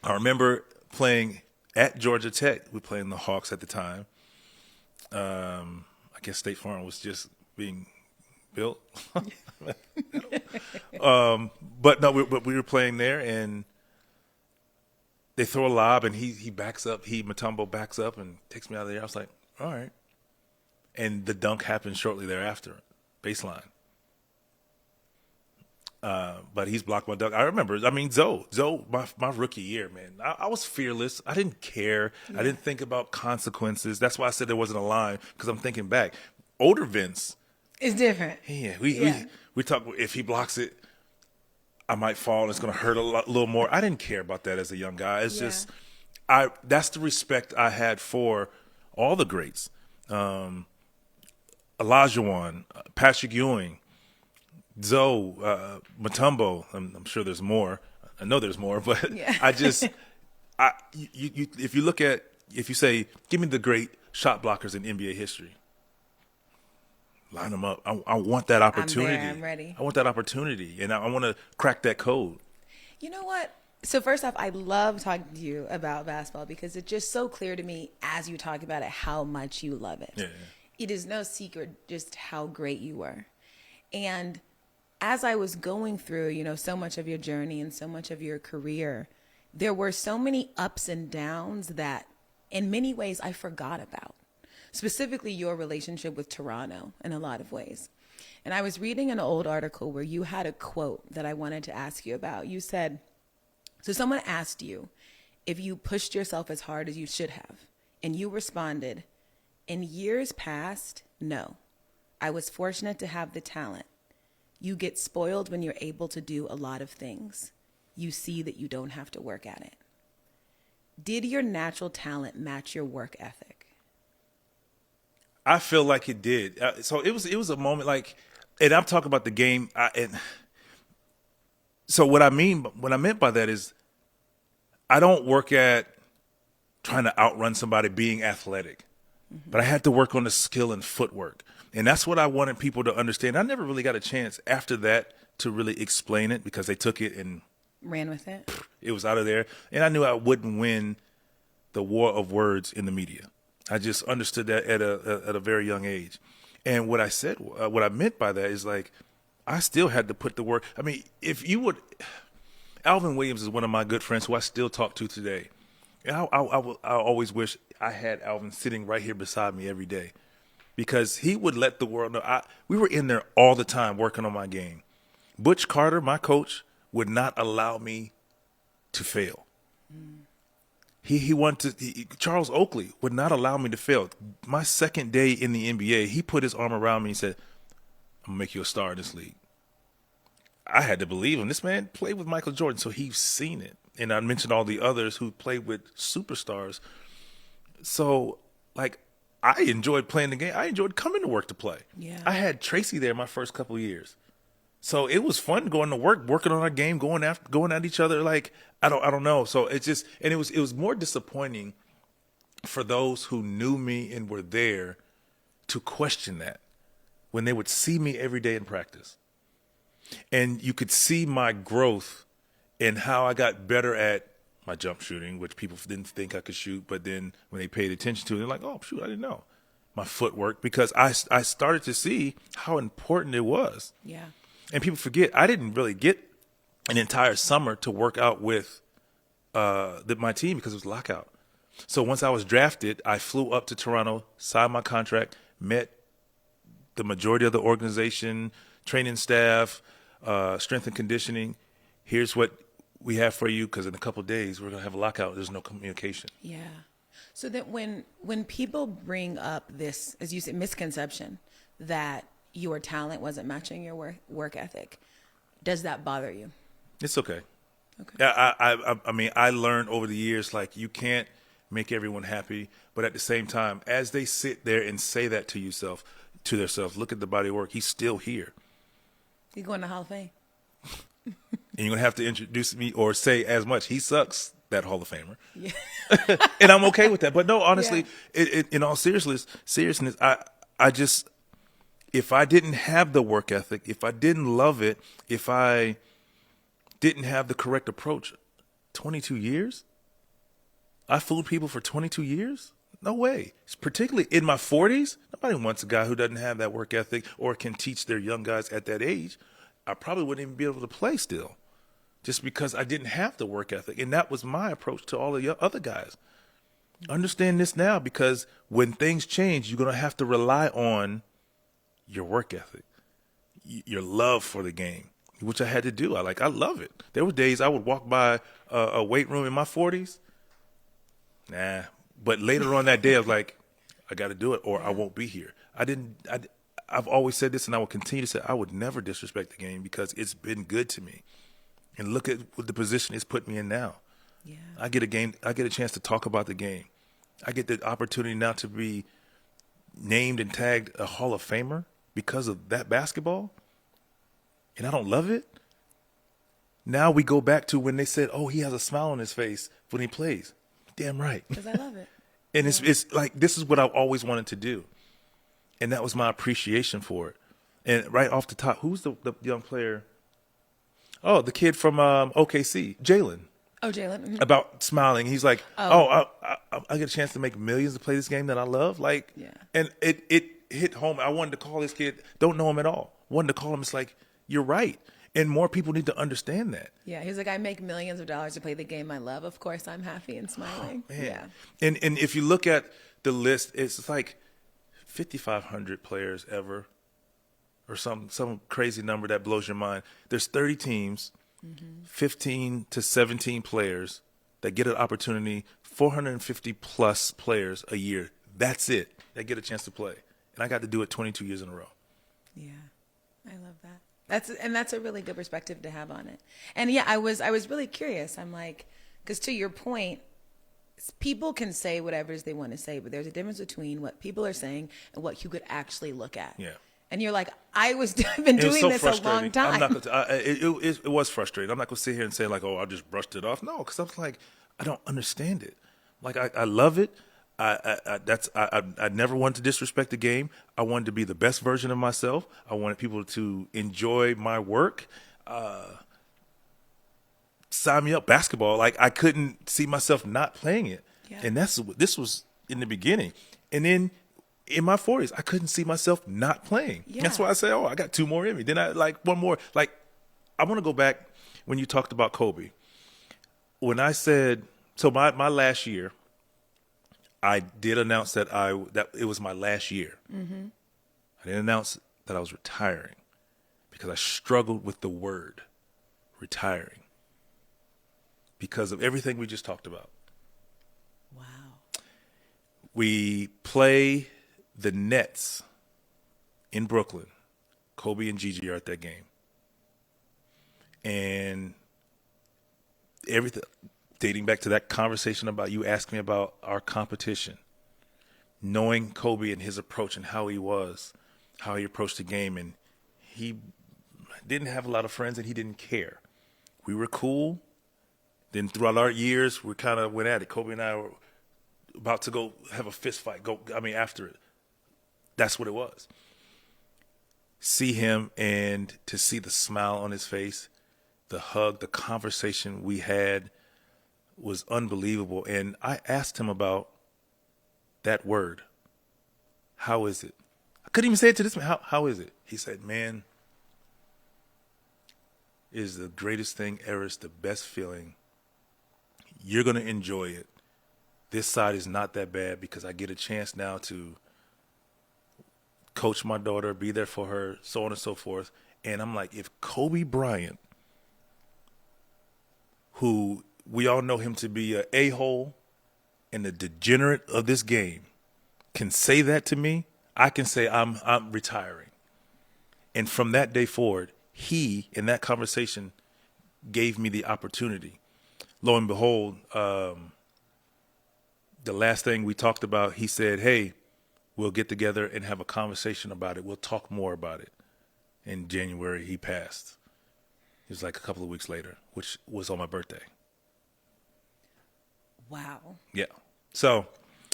I remember playing at Georgia Tech. We were playing the Hawks at the time. I guess State Farm was just being built. But no, we were playing there, and they throw a lob, and he backs up. Mutombo backs up and takes me out of there. I was like, all right. And the dunk happened shortly thereafter, baseline. But he's blocked my dunk. I remember, Zoe, my rookie year, man, I was fearless. I didn't care. Yeah. I didn't think about consequences. That's why I said there wasn't a line, because I'm thinking back. Older Vince. It's different. Yeah, we talk, if he blocks it, I might fall and it's going to hurt a little more. I didn't care about that as a young guy. It's just, that's the respect I had for all the greats. Olajuwon, Patrick Ewing, Zoe, Mutombo. I'm sure there's more. I know there's more, but if you say, give me the great shot blockers in NBA history, line them up. I want that opportunity. I'm ready. I want that opportunity, and I want to crack that code. You know what? So first off, I love talking to you about basketball because it's just so clear to me as you talk about it how much you love it. Yeah. It is no secret just how great you were. And as I was going through, so much of your journey and so much of your career, there were so many ups and downs that in many ways I forgot about. Specifically your relationship with Toronto in a lot of ways. And I was reading an old article where you had a quote that I wanted to ask you about. You said, so someone asked you if you pushed yourself as hard as you should have. And you responded, in years past, no. I was fortunate to have the talent. You get spoiled when you're able to do a lot of things. You see that you don't have to work at it. Did your natural talent match your work ethic? I feel like it did. So it was a moment like, and I'm talking about the game. So what I meant by that is, I don't work at trying to outrun somebody being athletic, but I had to work on the skill and footwork, and that's what I wanted people to understand. I never really got a chance after that to really explain it because they took it and ran with it. It was out of there, and I knew I wouldn't win the war of words in the media. I just understood that at a very young age. And what I meant by that is like, I still had to put the work. I mean, Alvin Williams is one of my good friends who I still talk to today. And I always wish I had Alvin sitting right here beside me every day, because he would let the world know. We were in there all the time working on my game. Butch Carter, my coach, would not allow me to fail. He wanted to. Charles Oakley would not allow me to fail. My second day in the NBA, he put his arm around me and said, "I'm gonna make you a star in this league." I had to believe him. This man played with Michael Jordan, so he's seen it. And I mentioned all the others who played with superstars. So, like, I enjoyed playing the game. I enjoyed coming to work to play. Yeah. I had Tracy there my first couple of years. So it was fun going to work, working on our game, going at each other. Like, I don't know. So it was more disappointing for those who knew me and were there to question that when they would see me every day in practice. And you could see my growth and how I got better at my jump shooting, which people didn't think I could shoot, but then when they paid attention to it, they're like, oh, shoot, I didn't know. My footwork, because I started to see how important it was. Yeah. And people forget, I didn't really get an entire summer to work out with my team because it was lockout. So once I was drafted, I flew up to Toronto, signed my contract, met the majority of the organization, training staff, strength and conditioning. Here's what we have for you, because in a couple of days we're going to have a lockout. There's no communication. Yeah. So that when people bring up this, as you said, misconception that your talent wasn't matching your work ethic, does that bother you? It's okay. Okay. I mean, I learned over the years, like, you can't make everyone happy, but at the same time, as they sit there and say that to themselves, look at the body of work. He's still here. He's going to Hall of Fame. And you're going to have to introduce me or say as much. He sucks, that Hall of Famer. Yeah. And I'm okay with that. But no, honestly, in all seriousness, I just, if I didn't have the work ethic, if I didn't love it, if I didn't have the correct approach, 22 years? I fooled people for 22 years? No way. Particularly in my 40s, nobody wants a guy who doesn't have that work ethic or can teach their young guys at that age. I probably wouldn't even be able to play still, just because I didn't have the work ethic. And that was my approach to all the other guys. Understand this now, because when things change, you're going to have to rely on your work ethic, your love for the game, which I had to do. I love it. There were days I would walk by a weight room in my 40s. Nah. But later on that day, I was like, I got to do it or I won't be here. I've always said this, and I will continue to say, I would never disrespect the game because it's been good to me. And look at what the position it's put me in now. Yeah. I get a chance to talk about the game. I get the opportunity now to be named and tagged a Hall of Famer because of that basketball. And I don't love it. Now we go back to when they said, oh, he has a smile on his face when he plays. Damn right. Because I love it. And it's like, this is what I've always wanted to do. And that was my appreciation for it. And right off the top, who's the young player? Oh, the kid from OKC, Jalen. Oh, Jalen. Mm-hmm. About smiling. He's like, I get a chance to make millions to play this game that I love. Like, yeah. And it hit home. I wanted to call this kid, don't know him at all. Wanted to call him. It's like, you're right. And more people need to understand that. Yeah, he's like, I make millions of dollars to play the game I love. Of course, I'm happy and smiling. Oh, man. Yeah. And if you look at the list, it's like 5,500 players ever, or some crazy number that blows your mind. There's 30 teams, 15 to 17 players that get an opportunity, 450 plus players a year. That's it. That get a chance to play. And I got to do it 22 years in a row. Yeah, I love that. That's a really good perspective to have on it. And yeah, I was really curious. I'm like, because to your point, people can say whatever it is they want to say, but there's a difference between what people are saying and what you could actually look at. Yeah. And you're like, I've been doing so this a long time. It was frustrating. I'm not going to sit here and say like, oh, I just brushed it off. No, because I was like, I don't understand it. Like, I love it. I never wanted to disrespect the game. I wanted to be the best version of myself. I wanted people to enjoy my work. Sign me up, basketball. Like, I couldn't see myself not playing it. Yeah. And this was in the beginning. And then in my 40s, I couldn't see myself not playing. Yeah. That's why I say, oh, I got 2 more in me. Then I like one more. Like, I want to go back when you talked about Kobe. When I said, so my last year, I did announce that it was my last year. Mm-hmm. I didn't announce that I was retiring because I struggled with the word retiring because of everything we just talked about. Wow. We play the Nets in Brooklyn. Kobe and Gigi are at that game. And everything, dating back to that conversation about you asking me about our competition, knowing Kobe and his approach and how he was, how he approached the game, and he didn't have a lot of friends and he didn't care. We were cool. Then throughout our years, we kind of went at it. Kobe and I were about to go have a fist fight. After it. That's what it was. See him and to see the smile on his face, the hug, the conversation we had was unbelievable. And I asked him about that word. How is it? I couldn't even say it to this man. How is it? He said, man, it is the greatest thing ever. It's the best feeling. You're going to enjoy it. This side is not that bad because I get a chance now to coach my daughter, be there for her, so on and so forth. And I'm like, if Kobe Bryant, who we all know him to be an a-hole and a degenerate of this game, can say that to me, I can say I'm retiring. And from that day forward, he, in that conversation, gave me the opportunity. Lo and behold, the last thing we talked about, he said, hey, we'll get together and have a conversation about it. We'll talk more about it. In January, he passed. It was like a couple of weeks later, which was on my birthday. Wow. Yeah. So.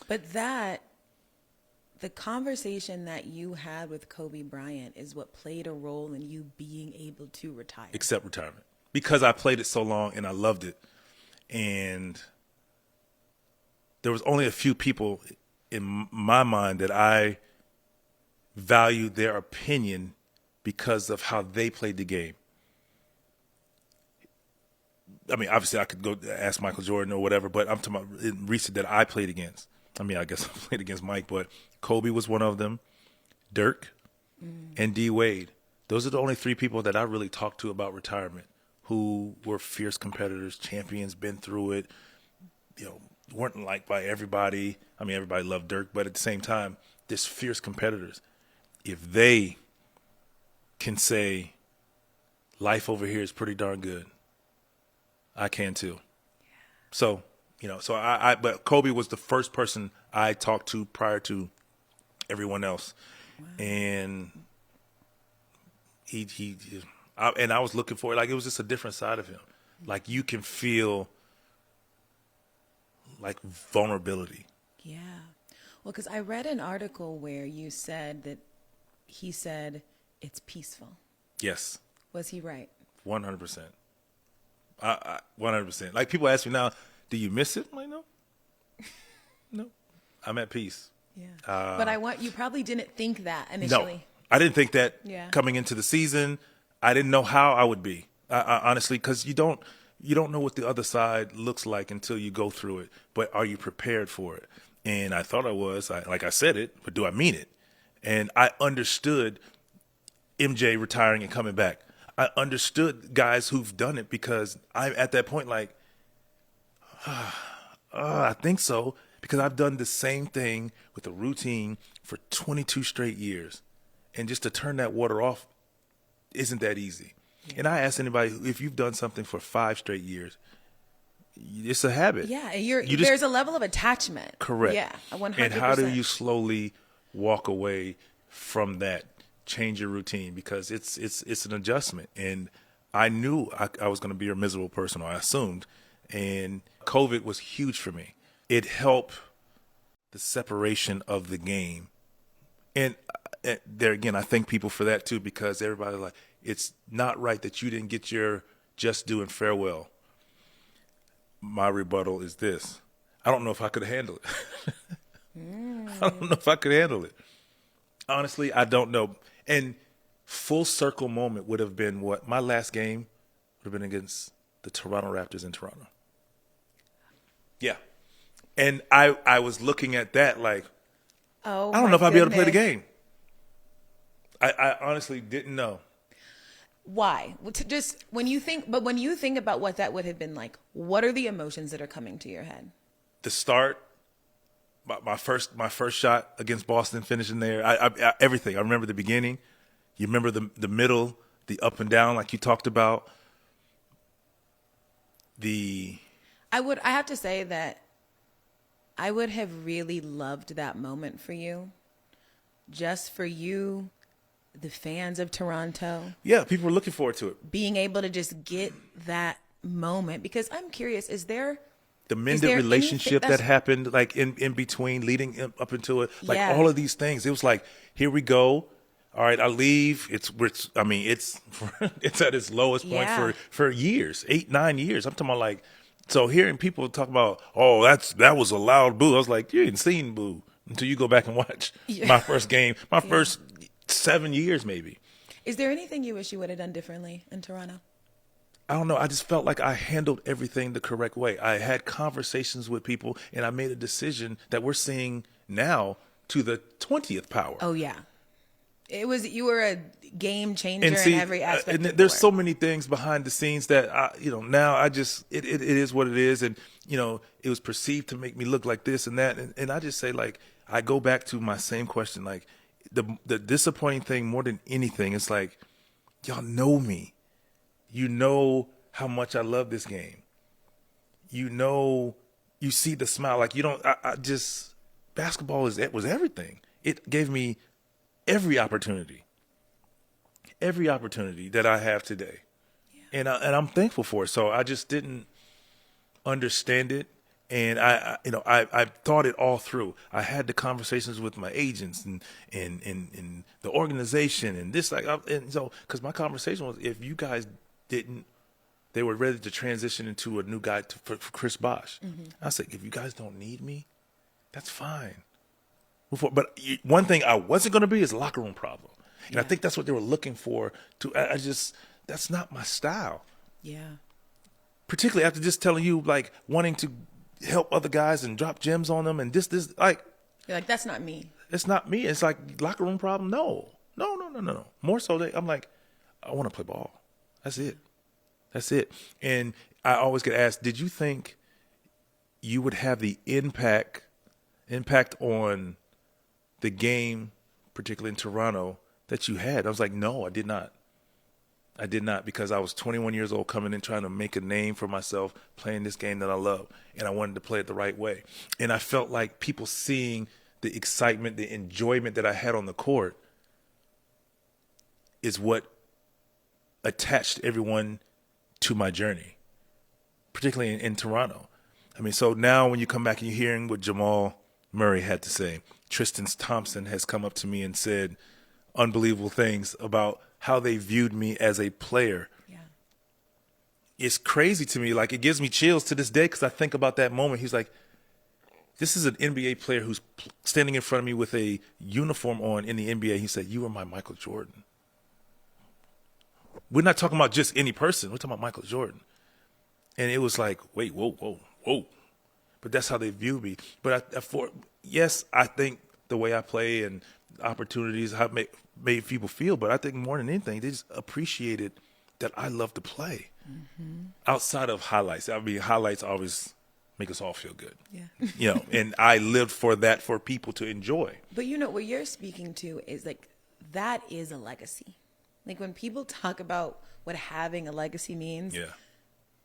But the conversation that you had with Kobe Bryant is what played a role in you being able to retire. Accept retirement. Because I played it so long and I loved it. And there was only a few people in my mind that I valued their opinion because of how they played the game. I mean, obviously I could go ask Michael Jordan or whatever, but I'm talking about recent that I played against. I mean, I guess I played against Mike, but Kobe was one of them, Dirk, and D. Wade. Those are the only three people that I really talked to about retirement, who were fierce competitors, champions, been through it, weren't liked by everybody. I mean, everybody loved Dirk, but at the same time, just fierce competitors. If they can say life over here is pretty darn good, I can too. So, but Kobe was the first person I talked to prior to everyone else. Wow. And I was looking for it. Like, it was just a different side of him. Like, you can feel like vulnerability. Yeah. Well, because I read an article where you said that he said it's peaceful. Yes. Was he right? 100%. 100%. Like, people ask me now, do you miss it? I'm like, no. No. I'm at peace. Yeah. But you probably didn't think that initially. No, I didn't think that coming into the season. I didn't know how I would be, honestly, because you don't know what the other side looks like until you go through it. But are you prepared for it? And I thought I was. Like I said it, but do I mean it? And I understood MJ retiring and coming back. I understood guys who've done it because I'm at that point like, I think so, because I've done the same thing with a routine for 22 straight years. And just to turn that water off isn't that easy. Yeah. And I ask anybody, if you've done something for 5 straight years, it's a habit. Yeah, there's a level of attachment. Correct. Yeah, 100%. And how do you slowly walk away from that, change your routine? Because it's an adjustment. And I knew I was going to be a miserable person, or I assumed. And COVID was huge for me. It helped the separation of the game. And there again, I thank people for that too, because everybody's like, it's not right that you didn't get your just due and farewell. My rebuttal is this. I don't know if I could handle it. I don't know if I could handle it. Honestly, I don't know. And full circle moment would have been what? My last game would have been against the Toronto Raptors in Toronto. Yeah. And I was looking at that like, I don't know if I'd be able to play the game. I honestly didn't know. Why? Just when you think about what that would have been like, what are the emotions that are coming to your head? The start, my first shot against Boston, finishing there. I everything. I remember the beginning. You remember the middle, the up and down, like you talked about. I have to say that I would have really loved that moment for you, just for you, the fans of Toronto. Yeah, people were looking forward to it. Being able to just get that moment, because I'm curious, is there the mended relationship that happened, like in between, leading up until it, like all of these things? It was like, here we go. All right, I leave. It's it's at its lowest point Yeah. for years, 8-9 years. I'm talking about like, so hearing people talk about, oh, that was a loud boo. I was like, you ain't seen boo until you go back and watch Yeah. my first game, my first 7 years maybe. Is there anything you wish you would have done differently in Toronto? I don't know. I just felt like I handled everything the correct way. I had conversations with people, and I made a decision that we're seeing now to the 20th power. Oh yeah, you were a game changer And see, in every aspect. and of the there's sport. so many things behind the scenes that now I just it is what it is, and it was perceived to make me look like this and that, and I just say, like, I go back to my same question, like the disappointing thing more than anything is like, y'all know me, you know how much I love this game, you see the smile, like you don't I just basketball was everything. It gave me every opportunity that I have today. And I'm thankful for it. So I just didn't understand it. And I thought it all through. I had the conversations with my agents and the organization and this, because my conversation was, if you guys didn't, they were ready to transition into a new guy for Chris Bosh. Mm-hmm. I said, if you guys don't need me, that's fine. But one thing I wasn't going to be is a locker room problem. And I think that's what they were looking for. That's not my style. Yeah. Particularly after just telling you, like, wanting to help other guys and drop gems on them. And this, like. You're like, that's not me. It's not me. It's like locker room problem. No. More so, I'm like, I want to play ball. That's it. And I always get asked, did you think you would have the impact on the game, particularly in Toronto, that you had? I was like, no, I did not. Because I was 21 years old, coming in trying to make a name for myself, playing this game that I love, and I wanted to play it the right way. And I felt like people seeing the excitement, the enjoyment that I had on the court is what attached everyone to my journey, particularly in Toronto. I mean, so now when you come back and you're hearing what Jamal Murray had to say, Tristan Thompson has come up to me and said unbelievable things about how they viewed me as a player. Yeah. It's crazy to me. Like, it gives me chills to this day because I think about that moment. He's like, this is an NBA player who's standing in front of me with a uniform on in the NBA. He said, you are my Michael Jordan. We're not talking about just any person. We're talking about Michael Jordan. And it was like, wait, whoa. But that's how they view me. But yes, I think the way I play and opportunities have made people feel, but I think more than anything, they just appreciated that I love to play. Mm-hmm. Outside of highlights. I mean, highlights always make us all feel good. Yeah. And I lived for that, for people to enjoy. But what you're speaking to is like, that is a legacy. Like, when people talk about what having a legacy means,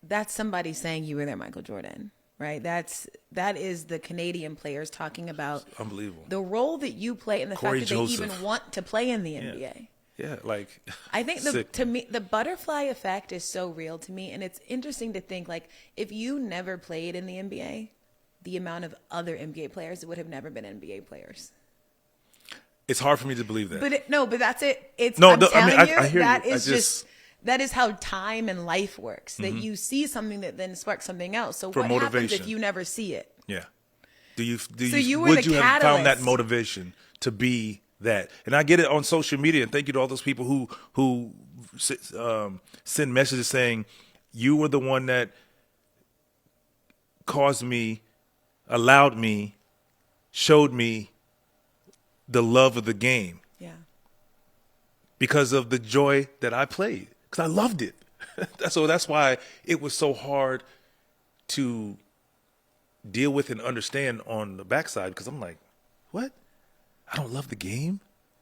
that's somebody saying you were their Michael Jordan, right? That is the Canadian players talking about unbelievable the role that you play and the Corey fact that Joseph. they even want to play in the NBA. Yeah, like, I think to me the butterfly effect is so real to me, and it's interesting to think, like, if you never played in the NBA, the amount of other NBA players that would have never been NBA players. It's hard for me to believe that. But that's it. I hear that you. is just that is how time and life works. That you see something that then sparks something else. So what happens if you never see it? Yeah. Would you the have found that catalyst. motivation to be that? And I get it on social media, and thank you to all those people who send messages saying you were the one that allowed me, showed me the love of the game. Yeah. Because of the joy that I played. Because I loved it. So that's why it was so hard to deal with and understand on the backside. Because I'm like, what? I don't love the game?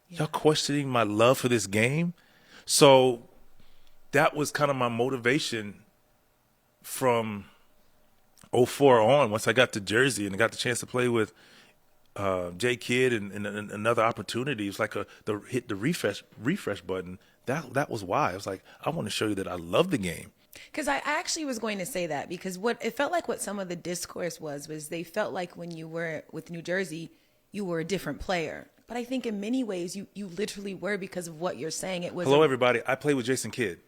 Yeah. Y'all questioning my love for this game? So that was kind of my motivation from 2004 on, once I got to Jersey and I got the chance to play with J Kidd and another opportunity. It's like hit the refresh button. That was why. I was like, I want to show you that I love the game. Because I actually was going to say that, because what it felt like, what some of the discourse was they felt like when you were with New Jersey, you were a different player But I think in many ways you literally were because of what you're saying. It was Hello, everybody. I play with Jason Kidd.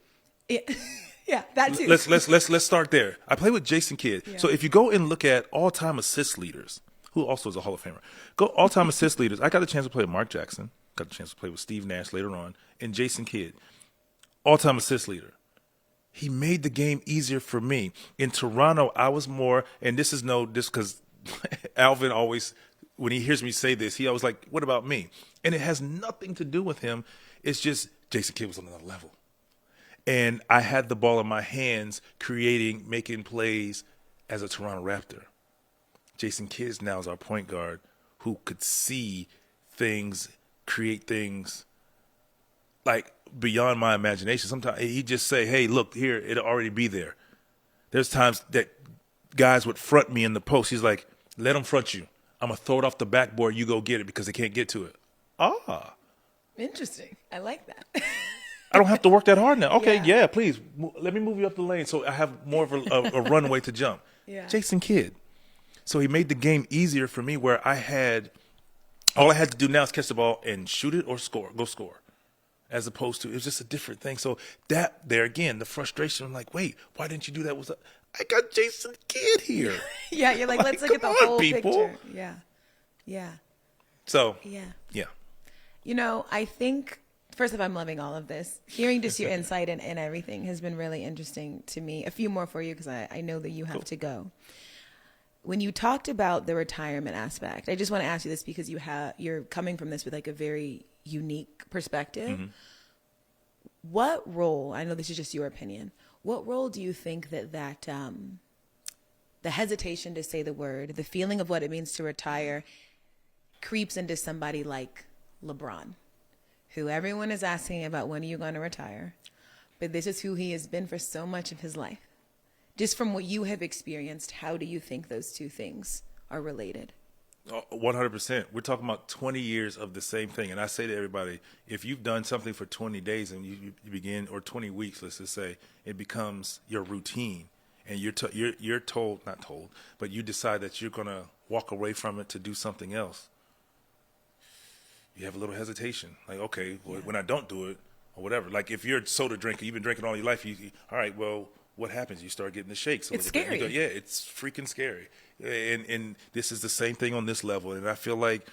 Yeah, that too. Let's start there. I play with Jason Kidd. Yeah. So if you go and look at all-time assist leaders, who also is a Hall of Famer, go all-time assist leaders. I got a chance to play with Mark Jackson. Got a chance to play with Steve Nash later on, and Jason Kidd, all-time assist leader. He made the game easier for me. In Toronto, I was more, and this because Alvin always, when he hears me say this, he always like, what about me? And it has nothing to do with him. It's just Jason Kidd was on another level. And I had the ball in my hands, making plays as a Toronto Raptor. Jason Kidd now is our point guard who could see things, create things like beyond my imagination. Sometimes he'd just say, hey, look, here, it'll already be there. There's times that guys would front me in the post. He's like, let them front you. I'm going to throw it off the backboard. You go get it because they can't get to it. Interesting. I like that. I don't have to work that hard now. Okay, yeah, please. Let me move you up the lane so I have more of a runway to jump. Yeah. Jason Kidd. So he made the game easier for me where all I had to do now is catch the ball and shoot it or go score. As opposed to, it was just a different thing. So that there again, the frustration, I'm like, wait, why didn't you do that? I got Jason Kidd here. Yeah, you're like, let's look at the whole picture. Yeah. Yeah. So, yeah. You know, I think, first of all, I'm loving all of this. Hearing just your insight and everything has been really interesting to me. A few more for you because I know that you have to go. When you talked about the retirement aspect, I just want to ask you this because you're coming from this with like a very unique perspective. Mm-hmm. What role, I know this is just your opinion, what role do you think that the hesitation to say the word, the feeling of what it means to retire creeps into somebody like LeBron, who everyone is asking about when are you going to retire, but this is who he has been for so much of his life. Just from what you have experienced, how do you think those two things are related? 100%. We're talking about 20 years of the same thing. And I say to everybody, if you've done something for 20 days and you begin, or 20 weeks, let's just say, it becomes your routine. And you're told, not told, but you decide that you're going to walk away from it to do something else. You have a little hesitation. Like, okay, well, when I don't do it or whatever. Like if you're a soda drinker, you've been drinking all your life, all right, well, what happens? You start getting the shakes. It's scary. Yeah, it's freaking scary. And this is the same thing on this level. And I feel like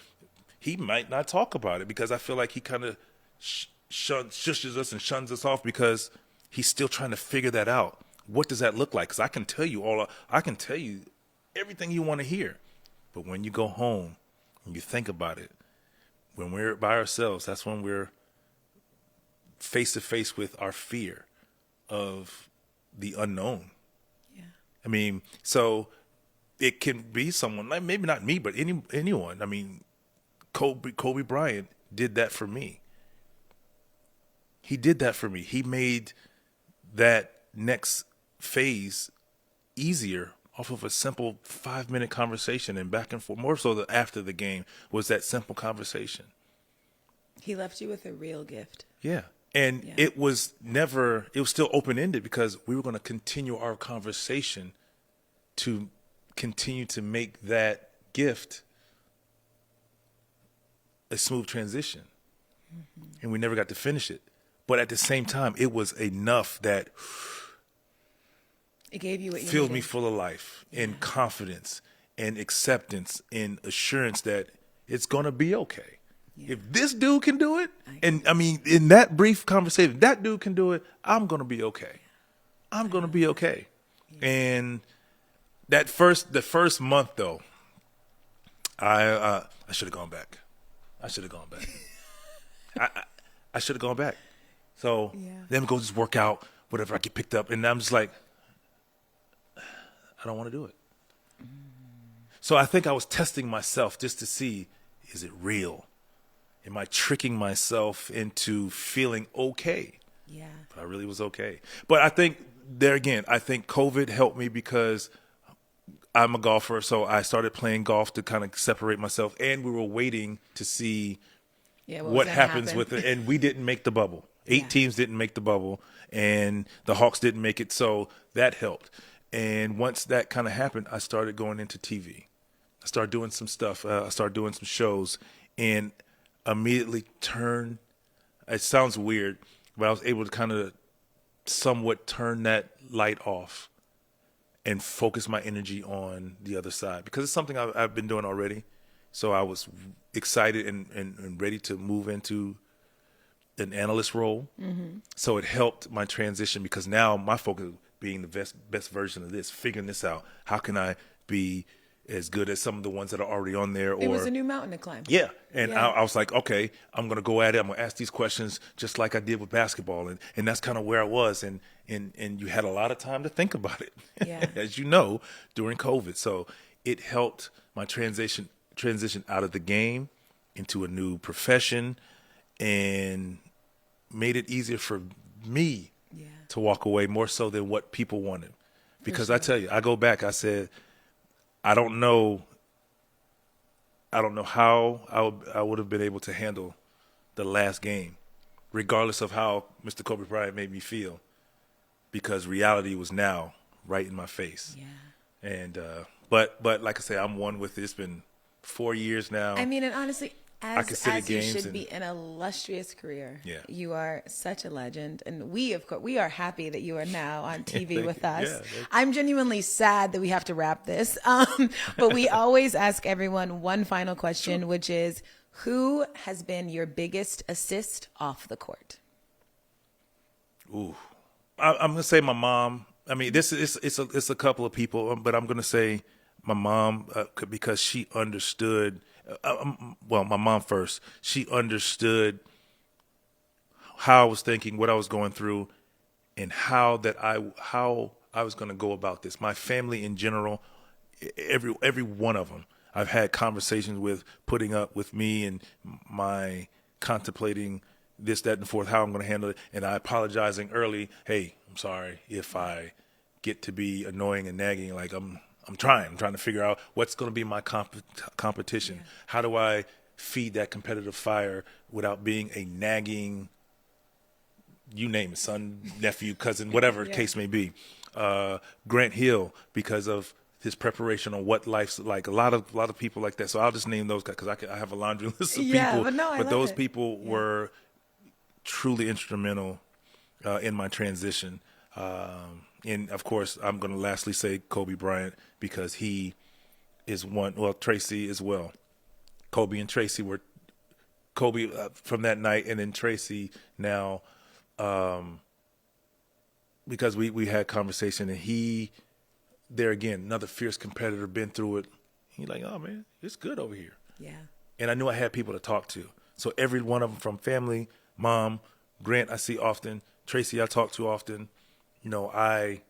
he might not talk about it because I feel like he kind of shushes us and shuns us off because he's still trying to figure that out. What does that look like? Because I can tell you everything you want to hear. But when you go home and you think about it, when we're by ourselves, that's when we're face to face with our fear of the unknown. Yeah. I mean, so it can be someone, like maybe not me, but anyone. I mean, Kobe Bryant did that for me. He did that for me. He made that next phase easier off of a simple 5-minute conversation and back and forth. More so after the game was that simple conversation. He left you with a real gift. Yeah. And it was still open-ended because we were going to continue our conversation to continue to make that gift a smooth transition. Mm-hmm. And we never got to finish it. But at the same time, it was enough that it gave you what you filled needed. Me full of life and confidence and acceptance and assurance that it's going to be okay. Yeah. If this dude can do it, and I mean, in that brief conversation, that dude can do it, I'm going to be okay. I'm going to be okay. Yeah. And the first month, though, I should have gone back. I should have gone back. I should have gone back. So then go just work out, whatever, I get picked up. And I'm just like, I don't want to do it. So I think I was testing myself just to see, is it real? Am I tricking myself into feeling okay? Yeah. But I really was okay. But I think there again, I think COVID helped me because I'm a golfer. So I started playing golf to kind of separate myself. And we were waiting to see what happens with it. And we didn't make the bubble. 8 teams didn't make the bubble. And the Hawks didn't make it. So that helped. And once that kind of happened, I started going into TV. I started doing some stuff. I started doing some shows. And immediately turn. It sounds weird, but I was able to kind of somewhat turn that light off and focus my energy on the other side, because it's something I've been doing already. So I was excited and ready to move into an analyst role. Mm-hmm. So it helped my transition, because now my focus being the best version of this, figuring this out. How can I be as good as some of the ones that are already on there? It was a new mountain to climb. Yeah. And I was like, okay, I'm going to go at it. I'm going to ask these questions just like I did with basketball. And that's kind of where I was. And you had a lot of time to think about it, as you know, during COVID. So it helped my transition out of the game into a new profession, and made it easier for me to walk away more so than what people wanted. Because I tell you, I go back, I said, I don't know how I would have been able to handle the last game, regardless of how Mr. Kobe Bryant made me feel, because reality was now right in my face. Yeah. And but like I say, I'm one with it. It's been 4 years now. I mean, and honestly, as you should be an illustrious career. Yeah. You are such a legend. And we, of course, we are happy that you are now on TV with us. Yeah, I'm genuinely sad that we have to wrap this. But we always ask everyone one final question, which is, who has been your biggest assist off the court? Ooh, I'm going to say my mom. I mean, it's a couple of people, but I'm going to say my mom, because she understood. Well, my mom first. She understood how I was thinking, what I was going through, and how I was going to go about this. My family in general, every one of them, I've had conversations with, putting up with me and my contemplating this, that, and the fourth, how I'm going to handle it, and I apologizing early. Hey, I'm sorry if I get to be annoying and nagging. Like I'm trying to figure out what's going to be my competition. Yeah. How do I feed that competitive fire without being a nagging, you name it, son, nephew, cousin, whatever the case may be. Grant Hill, because of his preparation on what life's like. A lot of people like that. So I'll just name those guys, because I have a laundry list of people. But those people were truly instrumental in my transition. And, of course, I'm going to lastly say Kobe Bryant, because he is one. Well, Tracy as well. Kobe and Tracy were Kobe from that night, and then Tracy now, because we had conversation, and he, there again, another fierce competitor, been through it. He's like, oh, man, it's good over here. Yeah. And I knew I had people to talk to. So every one of them, from family, mom, Grant I see often, Tracy I talk to often. You know, I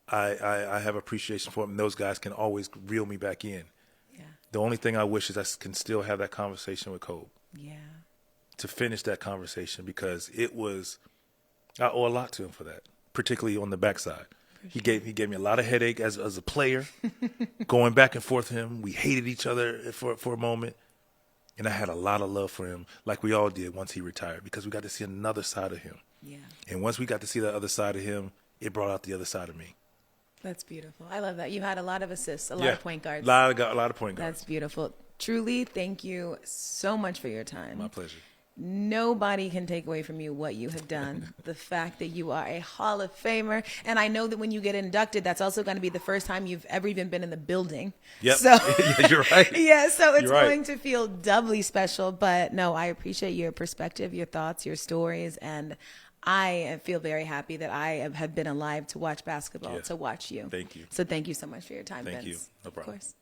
have appreciation for them, and those guys can always reel me back in. Yeah. The only thing I wish is I can still have that conversation with Kobe. Yeah. To finish that conversation, because I owe a lot to him for that, particularly on the backside. Sure. He gave me a lot of headache as a player, going back and forth with him. We hated each other for a moment. And I had a lot of love for him, like we all did once he retired, because we got to see another side of him. Yeah. And once we got to see that other side of him, it brought out the other side of me. That's beautiful. I love that. You had a lot of assists, a lot of point guards. A lot of point guards. That's beautiful. Truly, thank you so much for your time. My pleasure. Nobody can take away from you what you have done. The fact that you are a Hall of Famer. And I know that when you get inducted, that's also going to be the first time you've ever even been in the building. Yep. So, you're right. Yeah, so it's going to feel doubly special. But no, I appreciate your perspective, your thoughts, your stories. And I feel very happy that I have been alive to watch basketball, to watch you. Thank you. So thank you so much for your time, Thank Vince. you. No problem. Of course.